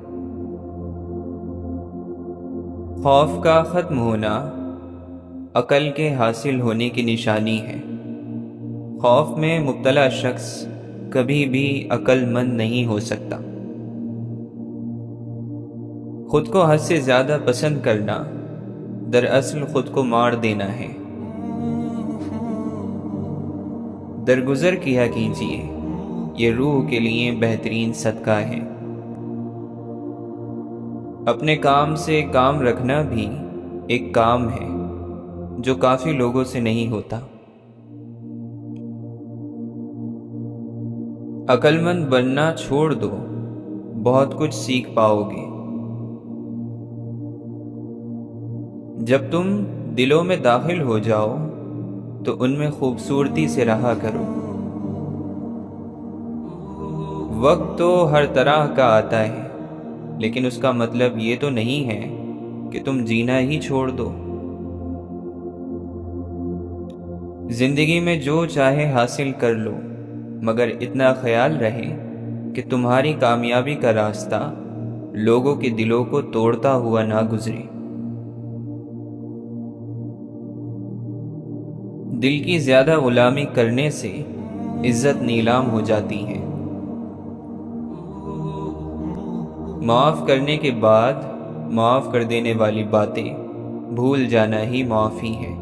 خوف کا ختم ہونا عقل کے حاصل ہونے کی نشانی ہے۔ خوف میں مبتلا شخص کبھی بھی عقل مند نہیں ہو سکتا۔ خود کو حد سے زیادہ پسند کرنا دراصل خود کو مار دینا ہے۔ درگزر کیا کیجیے، یہ روح کے لیے بہترین صدقہ ہے۔ اپنے کام سے کام رکھنا بھی ایک کام ہے جو کافی لوگوں سے نہیں ہوتا۔ عقل مند بننا چھوڑ دو، بہت کچھ سیکھ پاؤ گے۔ جب تم دلوں میں داخل ہو جاؤ تو ان میں خوبصورتی سے رہا کرو۔ وقت تو ہر طرح کا آتا ہے، لیکن اس کا مطلب یہ تو نہیں ہے کہ تم جینا ہی چھوڑ دو۔ زندگی میں جو چاہے حاصل کر لو، مگر اتنا خیال رہے کہ تمہاری کامیابی کا راستہ لوگوں کے دلوں کو توڑتا ہوا نہ گزرے۔ دل کی زیادہ غلامی کرنے سے عزت نیلام ہو جاتی ہے۔ معاف کرنے کے بعد معاف کر دینے والی باتیں بھول جانا ہی معافی ہے۔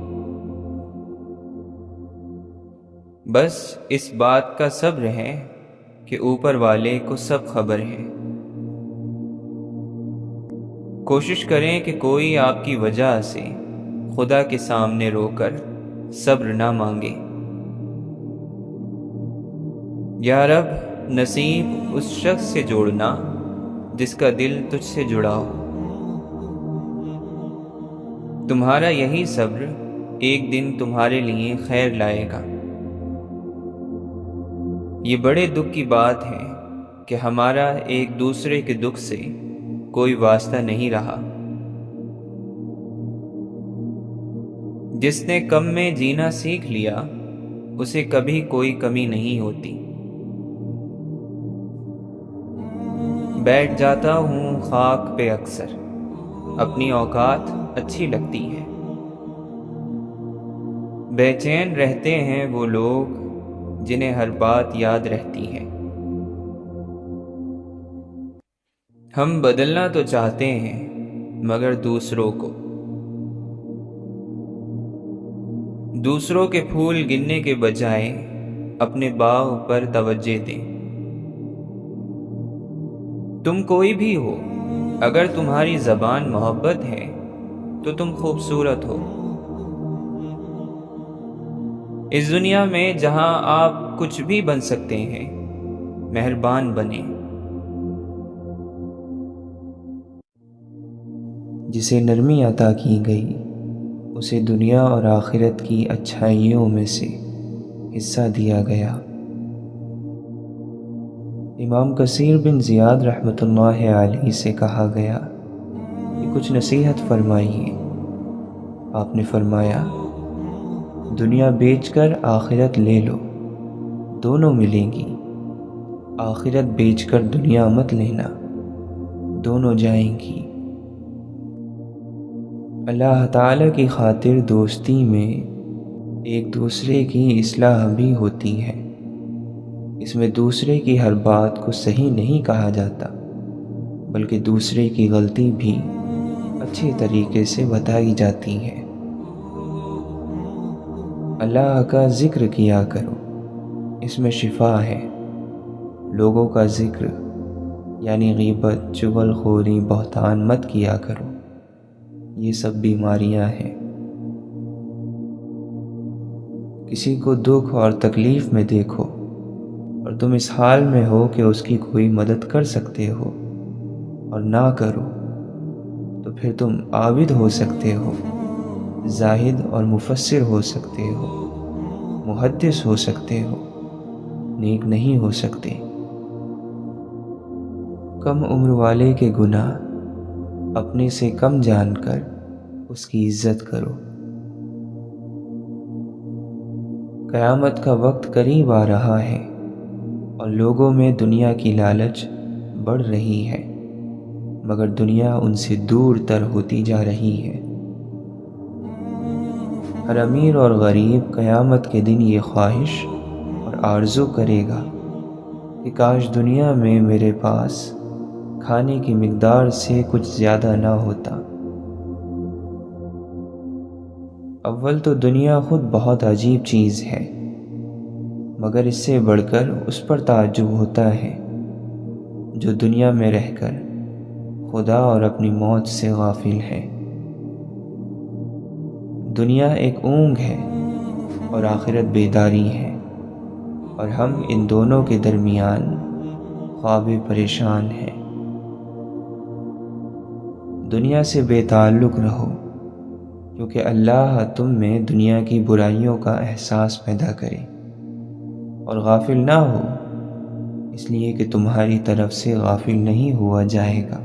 بس اس بات کا صبر ہے کہ اوپر والے کو سب خبر ہے۔ کوشش کریں کہ کوئی آپ کی وجہ سے خدا کے سامنے رو کر صبر نہ مانگے۔ یا رب، نصیب اس شخص سے جوڑنا جس کا دل تجھ سے جڑا ہو۔ تمہارا یہی صبر ایک دن تمہارے لیے خیر لائے گا۔ یہ بڑے دکھ کی بات ہے کہ ہمارا ایک دوسرے کے دکھ سے کوئی واسطہ نہیں رہا۔ جس نے کم میں جینا سیکھ لیا اسے کبھی کوئی کمی نہیں ہوتی۔ بیٹھ جاتا ہوں خاک پہ اکثر، اپنی اوقات اچھی لگتی ہے۔ بے چین رہتے ہیں وہ لوگ جنہیں ہر بات یاد رہتی ہے۔ ہم بدلنا تو چاہتے ہیں مگر دوسروں کے پھول گننے کے بجائے اپنے باغ پر توجہ دیں۔ تم کوئی بھی ہو، اگر تمہاری زبان محبت ہے تو تم خوبصورت ہو۔ اس دنیا میں جہاں آپ کچھ بھی بن سکتے ہیں، مہربان بنیں۔ جسے نرمی عطا کی گئی اسے دنیا اور آخرت کی اچھائیوں میں سے حصہ دیا گیا۔ امام کثیر بن زیاد رحمۃ اللہ علیہ سے کہا گیا کہ کچھ نصیحت فرمائیے۔ آپ نے فرمایا، دنیا بیچ کر آخرت لے لو، دونوں ملیں گی۔ آخرت بیچ کر دنیا مت لینا، دونوں جائیں گی۔ اللہ تعالیٰ کی خاطر دوستی میں ایک دوسرے کی اصلاح بھی ہوتی ہے۔ اس میں دوسرے کی ہر بات کو صحیح نہیں کہا جاتا، بلکہ دوسرے کی غلطی بھی اچھے طریقے سے بتائی جاتی ہے۔ اللہ کا ذکر کیا کرو، اس میں شفا ہے۔ لوگوں کا ذکر یعنی غیبت، چغل خوری، بہتان مت کیا کرو، یہ سب بیماریاں ہیں۔ کسی کو دکھ اور تکلیف میں دیکھو اور تم اس حال میں ہو کہ اس کی کوئی مدد کر سکتے ہو اور نہ کرو، تو پھر تم عابد ہو سکتے ہو، زاہد اور مفسر ہو سکتے ہو، محدث ہو سکتے ہو، نیک نہیں ہو سکتے۔ کم عمر والے کے گناہ اپنے سے کم جان کر اس کی عزت کرو۔ قیامت کا وقت قریب آ رہا ہے اور لوگوں میں دنیا کی لالچ بڑھ رہی ہے، مگر دنیا ان سے دور تر ہوتی جا رہی ہے۔ ہر امیر اور غریب قیامت کے دن یہ خواہش اور آرزو کرے گا کہ کاش دنیا میں میرے پاس کھانے کی مقدار سے کچھ زیادہ نہ ہوتا۔ اول تو دنیا خود بہت عجیب چیز ہے، مگر اس سے بڑھ کر اس پر تعجب ہوتا ہے جو دنیا میں رہ کر خدا اور اپنی موت سے غافل ہے۔ دنیا ایک اونگ ہے اور آخرت بیداری ہے، اور ہم ان دونوں کے درمیان خواب پریشان ہیں۔ دنیا سے بے تعلق رہو، کیونکہ اللہ تم میں دنیا کی برائیوں کا احساس پیدا کرے، اور غافل نہ ہو اس لیے کہ تمہاری طرف سے غافل نہیں ہوا جائے گا۔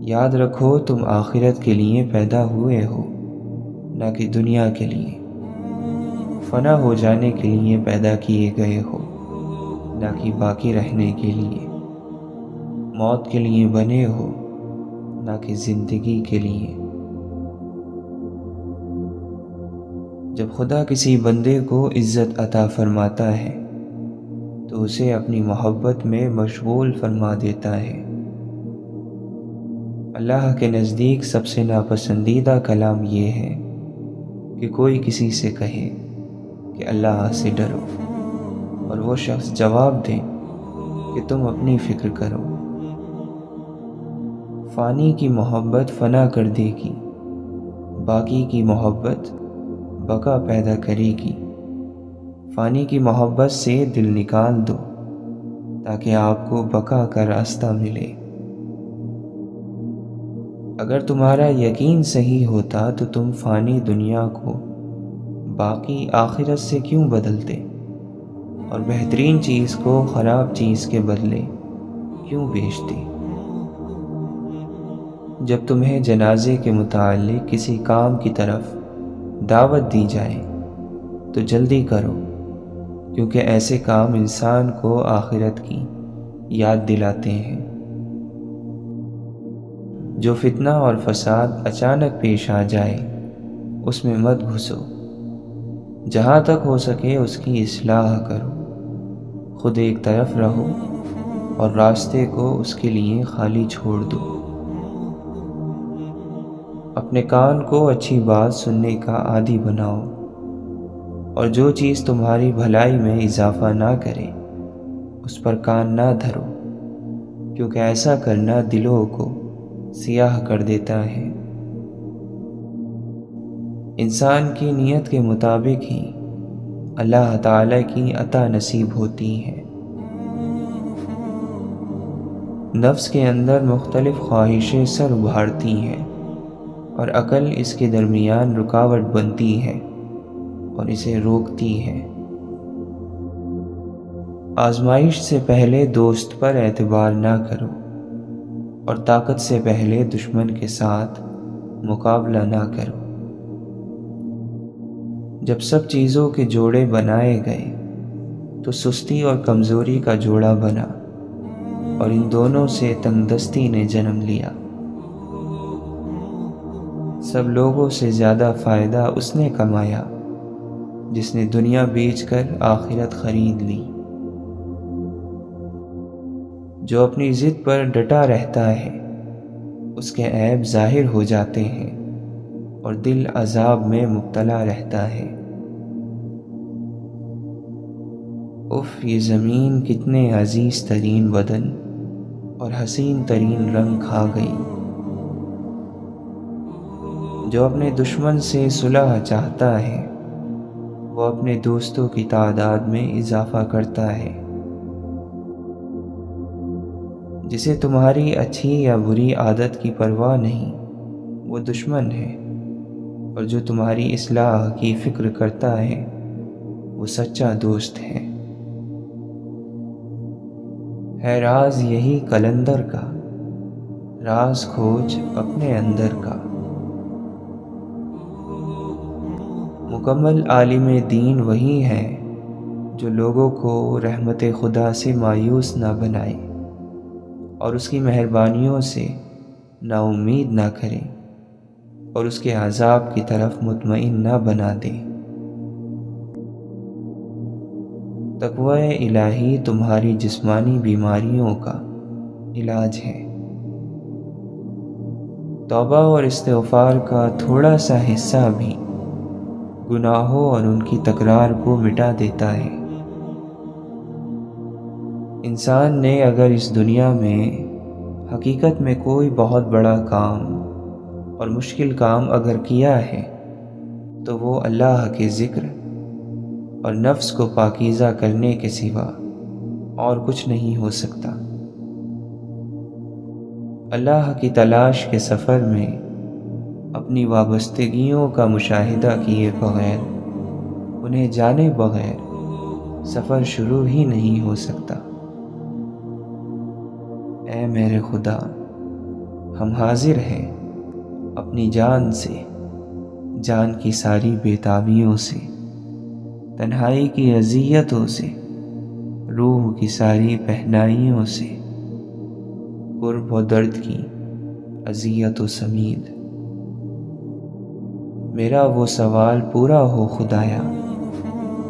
یاد رکھو تم آخرت کے لیے پیدا ہوئے ہو، نہ کہ دنیا کے لیے۔ فنا ہو جانے کے لیے پیدا کیے گئے ہو، نہ کہ باقی رہنے کے لیے۔ موت کے لیے بنے ہو، نہ کہ زندگی کے لیے۔ جب خدا کسی بندے کو عزت عطا فرماتا ہے تو اسے اپنی محبت میں مشغول فرما دیتا ہے۔ اللہ کے نزدیک سب سے ناپسندیدہ کلام یہ ہے کہ کوئی کسی سے کہے کہ اللہ سے ڈرو، اور وہ شخص جواب دے کہ تم اپنی فکر کرو۔ فانی کی محبت فنا کر دے گی، باقی کی محبت بقا پیدا کرے گی۔ فانی کی محبت سے دل نکال دو تاکہ آپ کو بقا کا راستہ ملے۔ اگر تمہارا یقین صحیح ہوتا تو تم فانی دنیا کو باقی آخرت سے کیوں بدلتے، اور بہترین چیز کو خراب چیز کے بدلے کیوں بیچتے؟ جب تمہیں جنازے کے متعلق کسی کام کی طرف دعوت دی جائے تو جلدی کرو، کیونکہ ایسے کام انسان کو آخرت کی یاد دلاتے ہیں۔ جو فتنہ اور فساد اچانک پیش آ جائے اس میں مت گھسو، جہاں تک ہو سکے اس کی اصلاح کرو۔ خود ایک طرف رہو اور راستے کو اس کے لیے خالی چھوڑ دو۔ اپنے کان کو اچھی بات سننے کا عادی بناؤ، اور جو چیز تمہاری بھلائی میں اضافہ نہ کرے اس پر کان نہ دھرو، کیونکہ ایسا کرنا دلوں کو سیاہ کر دیتا ہے۔ انسان کی نیت کے مطابق ہی اللہ تعالی کی عطا نصیب ہوتی ہے۔ نفس کے اندر مختلف خواہشیں سر ابھارتی ہیں، اور عقل اس کے درمیان رکاوٹ بنتی ہے اور اسے روکتی ہے۔ آزمائش سے پہلے دوست پر اعتبار نہ کرو، اور طاقت سے پہلے دشمن کے ساتھ مقابلہ نہ کرو۔ جب سب چیزوں کے جوڑے بنائے گئے تو سستی اور کمزوری کا جوڑا بنا، اور ان دونوں سے تنگ دستی نے جنم لیا۔ سب لوگوں سے زیادہ فائدہ اس نے کمایا جس نے دنیا بیچ کر آخرت خرید لی۔ جو اپنی ضد پر ڈٹا رہتا ہے اس کے عیب ظاہر ہو جاتے ہیں اور دل عذاب میں مبتلا رہتا ہے۔ اف، یہ زمین کتنے عزیز ترین بدن اور حسین ترین رنگ کھا گئی۔ جو اپنے دشمن سے صلح چاہتا ہے وہ اپنے دوستوں کی تعداد میں اضافہ کرتا ہے۔ جسے تمہاری اچھی یا بری عادت کی پرواہ نہیں وہ دشمن ہے، اور جو تمہاری اصلاح کی فکر کرتا ہے وہ سچا دوست ہے۔ ہے راز یہی قلندر کا، راز کھوج اپنے اندر کا۔ مکمل عالم دین وہی ہے جو لوگوں کو رحمت خدا سے مایوس نہ بنائے اور اس کی مہربانیوں سے نا امید نہ کرے اور اس کے عذاب کی طرف مطمئن نہ بنا دے۔ تقوی الہی تمہاری جسمانی بیماریوں کا علاج ہے۔ توبہ اور استغفار کا تھوڑا سا حصہ بھی گناہوں اور ان کی تکرار کو مٹا دیتا ہے۔ انسان نے اگر اس دنیا میں حقیقت میں کوئی بہت بڑا کام اور مشکل کام اگر کیا ہے تو وہ اللہ کے ذکر اور نفس کو پاکیزہ کرنے کے سوا اور کچھ نہیں ہو سکتا۔ اللہ کی تلاش کے سفر میں اپنی وابستگیوں کا مشاہدہ کیے بغیر، انہیں جانے بغیر سفر شروع ہی نہیں ہو سکتا۔ اے میرے خدا، ہم حاضر ہیں اپنی جان سے، جان کی ساری بےتابیوں سے، تنہائی کی اذیتوں سے، روح کی ساری پہنائیوں سے، قرب و درد کی اذیت و سمید۔ میرا وہ سوال پورا ہو خدایا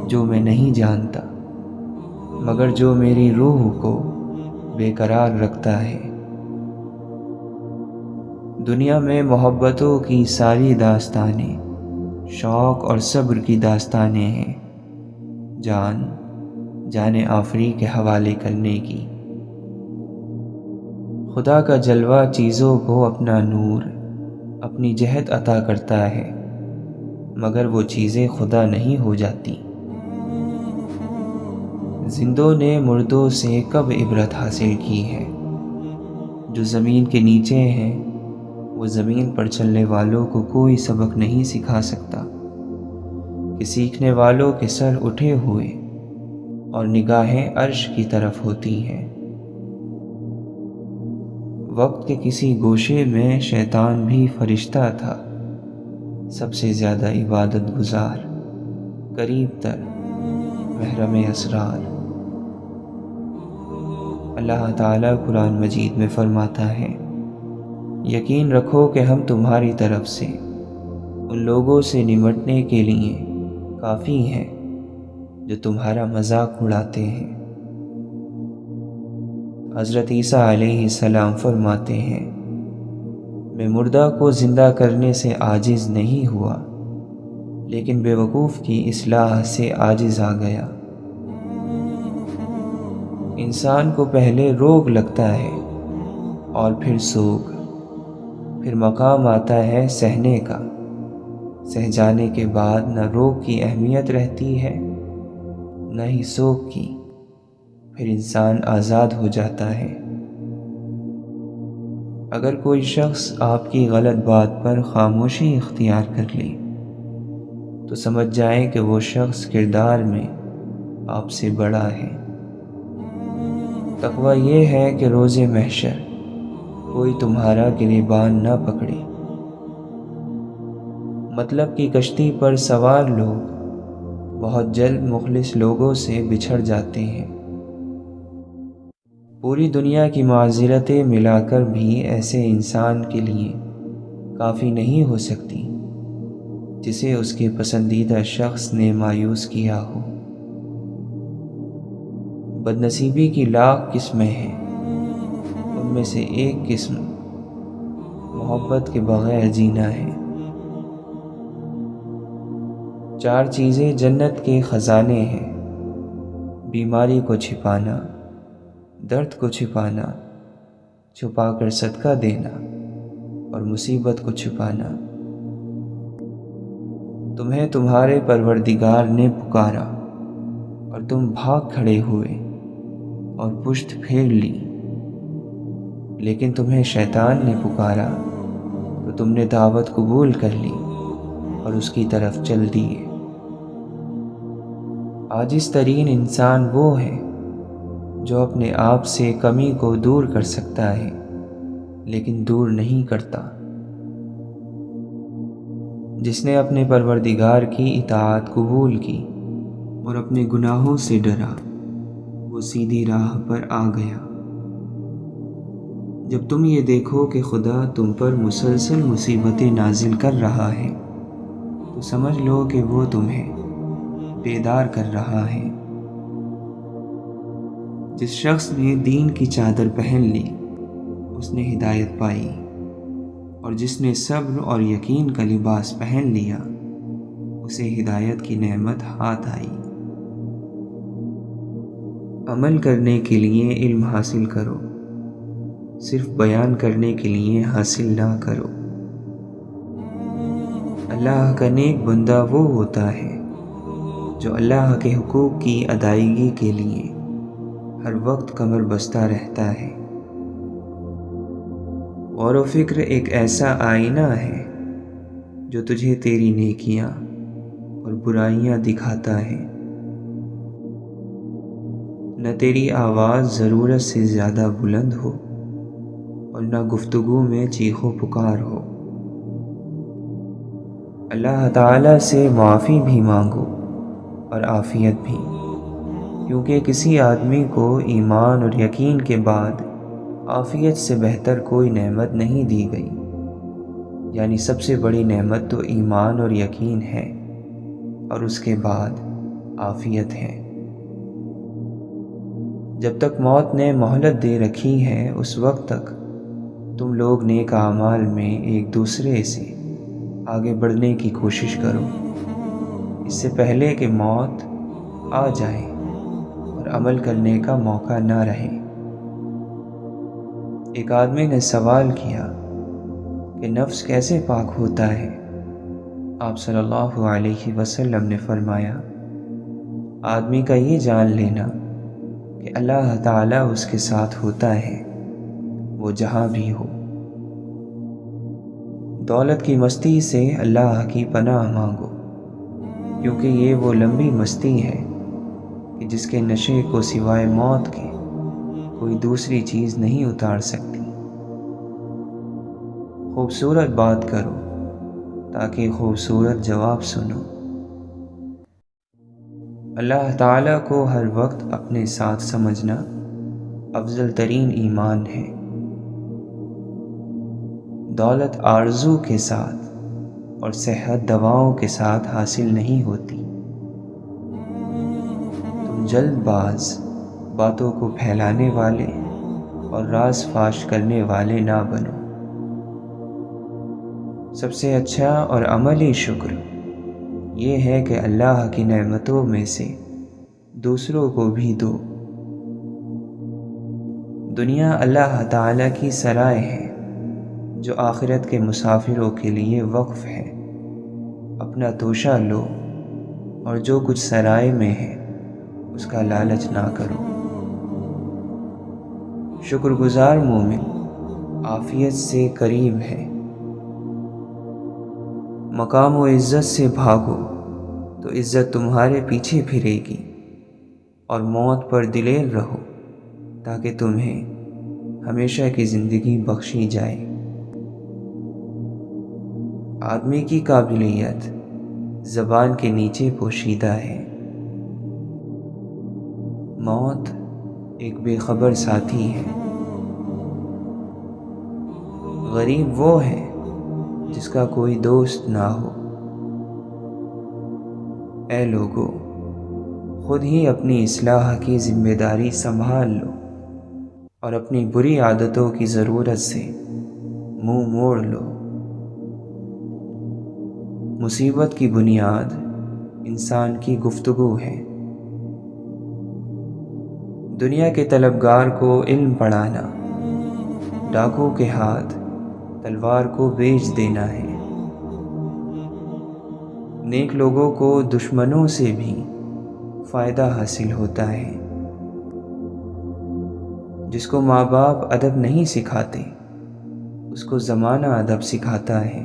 جو میں نہیں جانتا، مگر جو میری روح کو بے قرار رکھتا ہے۔ دنیا میں محبتوں کی ساری داستانیں شوق اور صبر کی داستانیں ہیں، جان آفری کے حوالے کرنے کی۔ خدا کا جلوہ چیزوں کو اپنا نور، اپنی جہت عطا کرتا ہے، مگر وہ چیزیں خدا نہیں ہو جاتی۔ زندوں نے مردوں سے کب عبرت حاصل کی ہے؟ جو زمین کے نیچے ہیں وہ زمین پر چلنے والوں کو کوئی سبق نہیں سکھا سکتا کہ سیکھنے والوں کے سر اٹھے ہوئے اور نگاہیں عرش کی طرف ہوتی ہیں۔ وقت کے کسی گوشے میں شیطان بھی فرشتہ تھا، سب سے زیادہ عبادت گزار، قریب تر، محرم اسرار۔ اللہ تعالیٰ قرآن مجید میں فرماتا ہے، یقین رکھو کہ ہم تمہاری طرف سے ان لوگوں سے نمٹنے کے لیے کافی ہیں جو تمہارا مذاق اڑاتے ہیں۔ حضرت عیسیٰ علیہ السلام فرماتے ہیں، میں مردہ کو زندہ کرنے سے عاجز نہیں ہوا، لیکن بے وقوف کی اصلاح سے عاجز آ گیا۔ انسان کو پہلے روگ لگتا ہے اور پھر سوگ، پھر مقام آتا ہے سہنے کا۔ سہ جانے کے بعد نہ روگ کی اہمیت رہتی ہے نہ ہی سوگ کی، پھر انسان آزاد ہو جاتا ہے۔ اگر کوئی شخص آپ کی غلط بات پر خاموشی اختیار کر لے تو سمجھ جائیں کہ وہ شخص کردار میں آپ سے بڑا ہے۔ تقویٰ یہ ہے کہ روز محشر کوئی تمہارا گریبان نہ پکڑے۔ مطلب کی کشتی پر سوار لوگ بہت جلد مخلص لوگوں سے بچھڑ جاتے ہیں۔ پوری دنیا کی معذرتیں ملا کر بھی ایسے انسان کے لیے کافی نہیں ہو سکتی جسے اس کے پسندیدہ شخص نے مایوس کیا ہو۔ بدنصیبی کی لاکھ قسمیں ہیں، ان میں سے ایک قسم محبت کے بغیر جینا ہے۔ 4 چیزیں جنت کے خزانے ہیں: بیماری کو چھپانا، درد کو چھپانا، چھپا کر صدقہ دینا اور مصیبت کو چھپانا۔ تمہیں تمہارے پروردگار نے پکارا اور تم بھاگ کھڑے ہوئے اور پشت پھیر لی، لیکن تمہیں شیطان نے پکارا تو تم نے دعوت قبول کر لی اور اس کی طرف چل دیے۔ عاجز ترین انسان وہ ہے جو اپنے آپ سے کمی کو دور کر سکتا ہے لیکن دور نہیں کرتا۔ جس نے اپنے پروردگار کی اطاعت قبول کی اور اپنے گناہوں سے ڈرا، وہ سیدھی راہ پر آ گیا۔ جب تم یہ دیکھو کہ خدا تم پر مسلسل مصیبتیں نازل کر رہا ہے تو سمجھ لو کہ وہ تمہیں بیدار کر رہا ہے۔ جس شخص نے دین کی چادر پہن لی اس نے ہدایت پائی، اور جس نے صبر اور یقین کا لباس پہن لیا اسے ہدایت کی نعمت ہاتھ آئی۔ عمل کرنے کے لیے علم حاصل کرو، صرف بیان کرنے کے لیے حاصل نہ کرو۔ اللہ کا نیک بندہ وہ ہوتا ہے جو اللہ کے حقوق کی ادائیگی کے لیے ہر وقت کمر بستہ رہتا ہے۔ غور و فکر ایک ایسا آئینہ ہے جو تجھے تیری نیکیاں اور برائیاں دکھاتا ہے۔ نہ تیری آواز ضرورت سے زیادہ بلند ہو اور نہ گفتگو میں چیخ و پکار ہو۔ اللہ تعالیٰ سے معافی بھی مانگو اور عافیت بھی، کیونکہ کسی آدمی کو ایمان اور یقین کے بعد عافیت سے بہتر کوئی نعمت نہیں دی گئی۔ یعنی سب سے بڑی نعمت تو ایمان اور یقین ہے اور اس کے بعد عافیت ہے۔ جب تک موت نے مہلت دے رکھی ہے اس وقت تک تم لوگ نیک اعمال میں ایک دوسرے سے آگے بڑھنے کی کوشش کرو، اس سے پہلے کہ موت آ جائے اور عمل کرنے کا موقع نہ رہے۔ ایک آدمی نے سوال کیا کہ نفس کیسے پاک ہوتا ہے؟ آپ صلی اللہ علیہ وسلم نے فرمایا، آدمی کا یہ جان لینا کہ اللہ تعالیٰ اس کے ساتھ ہوتا ہے، وہ جہاں بھی ہو۔ دولت کی مستی سے اللہ کی پناہ مانگو، کیونکہ یہ وہ لمبی مستی ہے کہ جس کے نشے کو سوائے موت کے کوئی دوسری چیز نہیں اتار سکتی۔ خوبصورت بات کرو تاکہ خوبصورت جواب سنو۔ اللہ تعالیٰ کو ہر وقت اپنے ساتھ سمجھنا افضل ترین ایمان ہے۔ دولت آرزو کے ساتھ اور صحت دواؤں کے ساتھ حاصل نہیں ہوتی۔ تم جلد باز، باتوں کو پھیلانے والے اور راز فاش کرنے والے نہ بنو۔ سب سے اچھا اور عملی شکر یہ ہے کہ اللہ کی نعمتوں میں سے دوسروں کو بھی دو۔ دنیا اللہ تعالیٰ کی سرائے ہے جو آخرت کے مسافروں کے لیے وقف ہے۔ اپنا توشہ لو اور جو کچھ سرائے میں ہے اس کا لالچ نہ کرو۔ شکر گزار مومن عافیت سے قریب ہے۔ مقام و عزت سے بھاگو تو عزت تمہارے پیچھے پھرے گی، اور موت پر دلیر رہو تاکہ تمہیں ہمیشہ کی زندگی بخشی جائے۔ آدمی کی قابلیت زبان کے نیچے پوشیدہ ہے۔ موت ایک بے خبر ساتھی ہے۔ غریب وہ ہے جس کا کوئی دوست نہ ہو۔ اے لوگو، خود ہی اپنی اصلاح کی ذمہ داری سنبھال لو اور اپنی بری عادتوں کی ضرورت سے منہ موڑ لو۔ مصیبت کی بنیاد انسان کی گفتگو ہے۔ دنیا کے طلبگار کو علم پڑھانا، ڈاکو کے ہاتھ تلوار کو بیچ دینا ہے۔ نیک لوگوں کو دشمنوں سے بھی فائدہ حاصل ہوتا ہے۔ جس کو ماں باپ ادب نہیں سکھاتے، اس کو زمانہ ادب سکھاتا ہے۔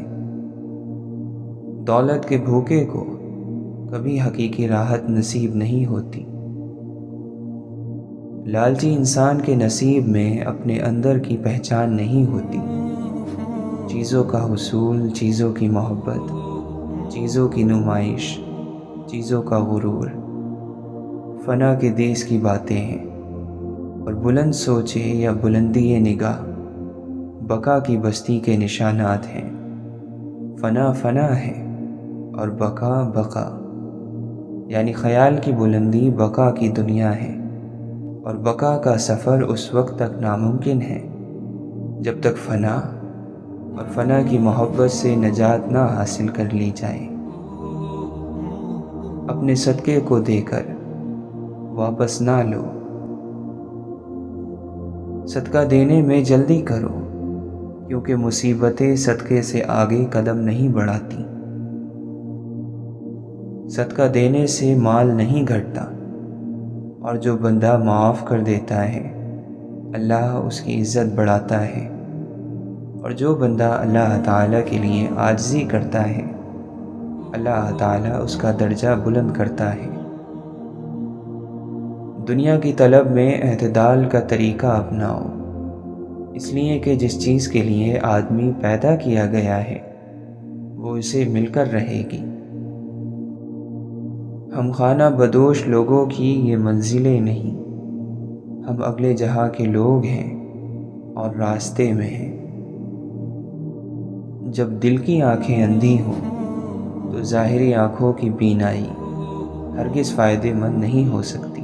دولت کے بھوکے کو کبھی حقیقی راحت نصیب نہیں ہوتی۔ لالچی انسان کے نصیب میں اپنے اندر کی پہچان نہیں ہوتی۔ چیزوں کا حصول، چیزوں کی محبت، چیزوں کی نمائش، چیزوں کا غرور فنا کے دیس کی باتیں ہیں، اور بلند سوچے یا بلندی نگاہ بقا کی بستی کے نشانات ہیں۔ فنا فنا ہے اور بقا بقا، یعنی خیال کی بلندی بقا کی دنیا ہے، اور بقا کا سفر اس وقت تک ناممکن ہے جب تک فنا اور فنا کی محبت سے نجات نہ حاصل کر لی جائے۔ اپنے صدقے کو دے کر واپس نہ لو۔ صدقہ دینے میں جلدی کرو، کیونکہ مصیبتیں صدقے سے آگے قدم نہیں بڑھاتی۔ صدقہ دینے سے مال نہیں گھٹتا، اور جو بندہ معاف کر دیتا ہے اللہ اس کی عزت بڑھاتا ہے، اور جو بندہ اللہ تعالیٰ کے لیے عاجزی کرتا ہے اللہ تعالیٰ اس کا درجہ بلند کرتا ہے۔ دنیا کی طلب میں اعتدال کا طریقہ اپناؤ، اس لیے کہ جس چیز کے لیے آدمی پیدا کیا گیا ہے وہ اسے مل کر رہے گی۔ ہم خانہ بدوش لوگوں کی یہ منزلیں نہیں، ہم اگلے جہاں کے لوگ ہیں اور راستے میں ہیں۔ جب دل کی آنکھیں اندھی ہوں تو ظاہری آنکھوں کی بینائی ہرگز فائدہ مند نہیں ہو سکتی۔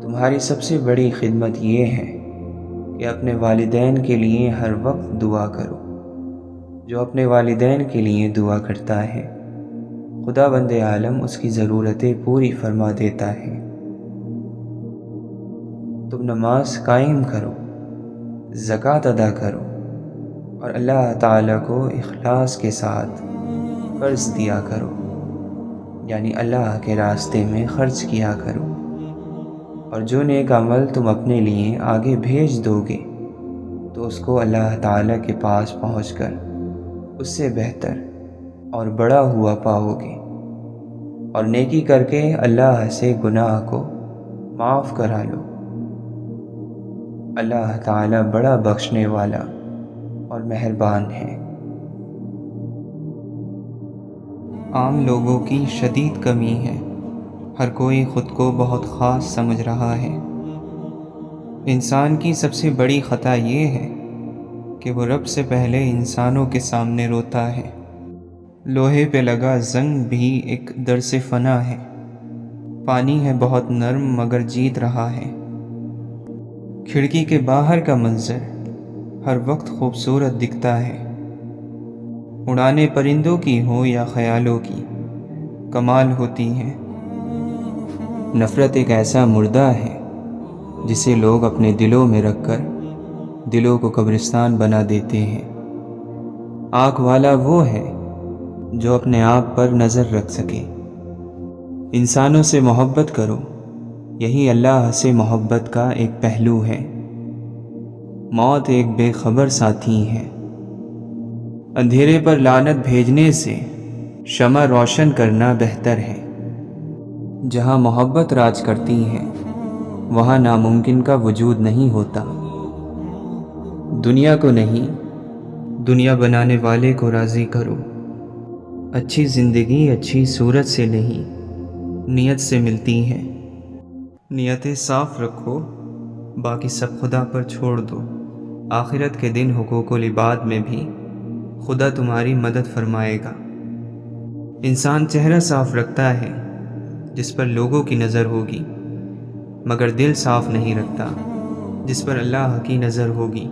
تمہاری سب سے بڑی خدمت یہ ہے کہ اپنے والدین کے لیے ہر وقت دعا کرو۔ جو اپنے والدین کے لیے دعا کرتا ہے خدا بند عالم اس کی ضرورتیں پوری فرما دیتا ہے۔ تم نماز قائم کرو، زکوٰۃ ادا کرو، اور اللہ تعالیٰ کو اخلاص کے ساتھ قرض دیا کرو، یعنی اللہ کے راستے میں خرچ کیا کرو، اور جو نیک عمل تم اپنے لیے آگے بھیج دو گے تو اس کو اللہ تعالیٰ کے پاس پہنچ کر اس سے بہتر اور بڑا ہوا پاؤ گے، اور نیکی کر کے اللہ سے گناہ کو معاف کرا لو۔ اللہ تعالیٰ بڑا بخشنے والا اور مہربان ہے۔ عام لوگوں کی شدید کمی ہے، ہر کوئی خود کو بہت خاص سمجھ رہا ہے۔ انسان کی سب سے بڑی خطا یہ ہے کہ وہ رب سے پہلے انسانوں کے سامنے روتا ہے۔ لوہے پہ لگا زنگ بھی ایک درس فنا ہے، پانی ہے بہت نرم مگر جیت رہا ہے۔ کھڑکی کے باہر کا منظر ہر وقت خوبصورت دکھتا ہے، اڑانے پرندوں کی ہو یا خیالوں کی، کمال ہوتی ہے۔ نفرت ایک ایسا مردہ ہے جسے لوگ اپنے دلوں میں رکھ کر دلوں کو قبرستان بنا دیتے ہیں۔ آنکھ والا وہ ہے جو اپنے آپ پر نظر رکھ سکے۔ انسانوں سے محبت کرو، یہی اللہ سے محبت کا ایک پہلو ہے۔ موت ایک بے خبر ساتھی ہے، اندھیرے پر لعنت بھیجنے سے شمع روشن کرنا بہتر ہے۔ جہاں محبت راج کرتی ہے وہاں ناممکن کا وجود نہیں ہوتا۔ دنیا کو نہیں، دنیا بنانے والے کو راضی کرو۔ اچھی زندگی اچھی صورت سے نہیں، نیت سے ملتی ہے۔ نیتیں صاف رکھو، باقی سب خدا پر چھوڑ دو۔ آخرت کے دن حقوق العباد میں بھی خدا تمہاری مدد فرمائے گا۔ انسان چہرہ صاف رکھتا ہے جس پر لوگوں کی نظر ہوگی، مگر دل صاف نہیں رکھتا جس پر اللہ کی نظر ہوگی۔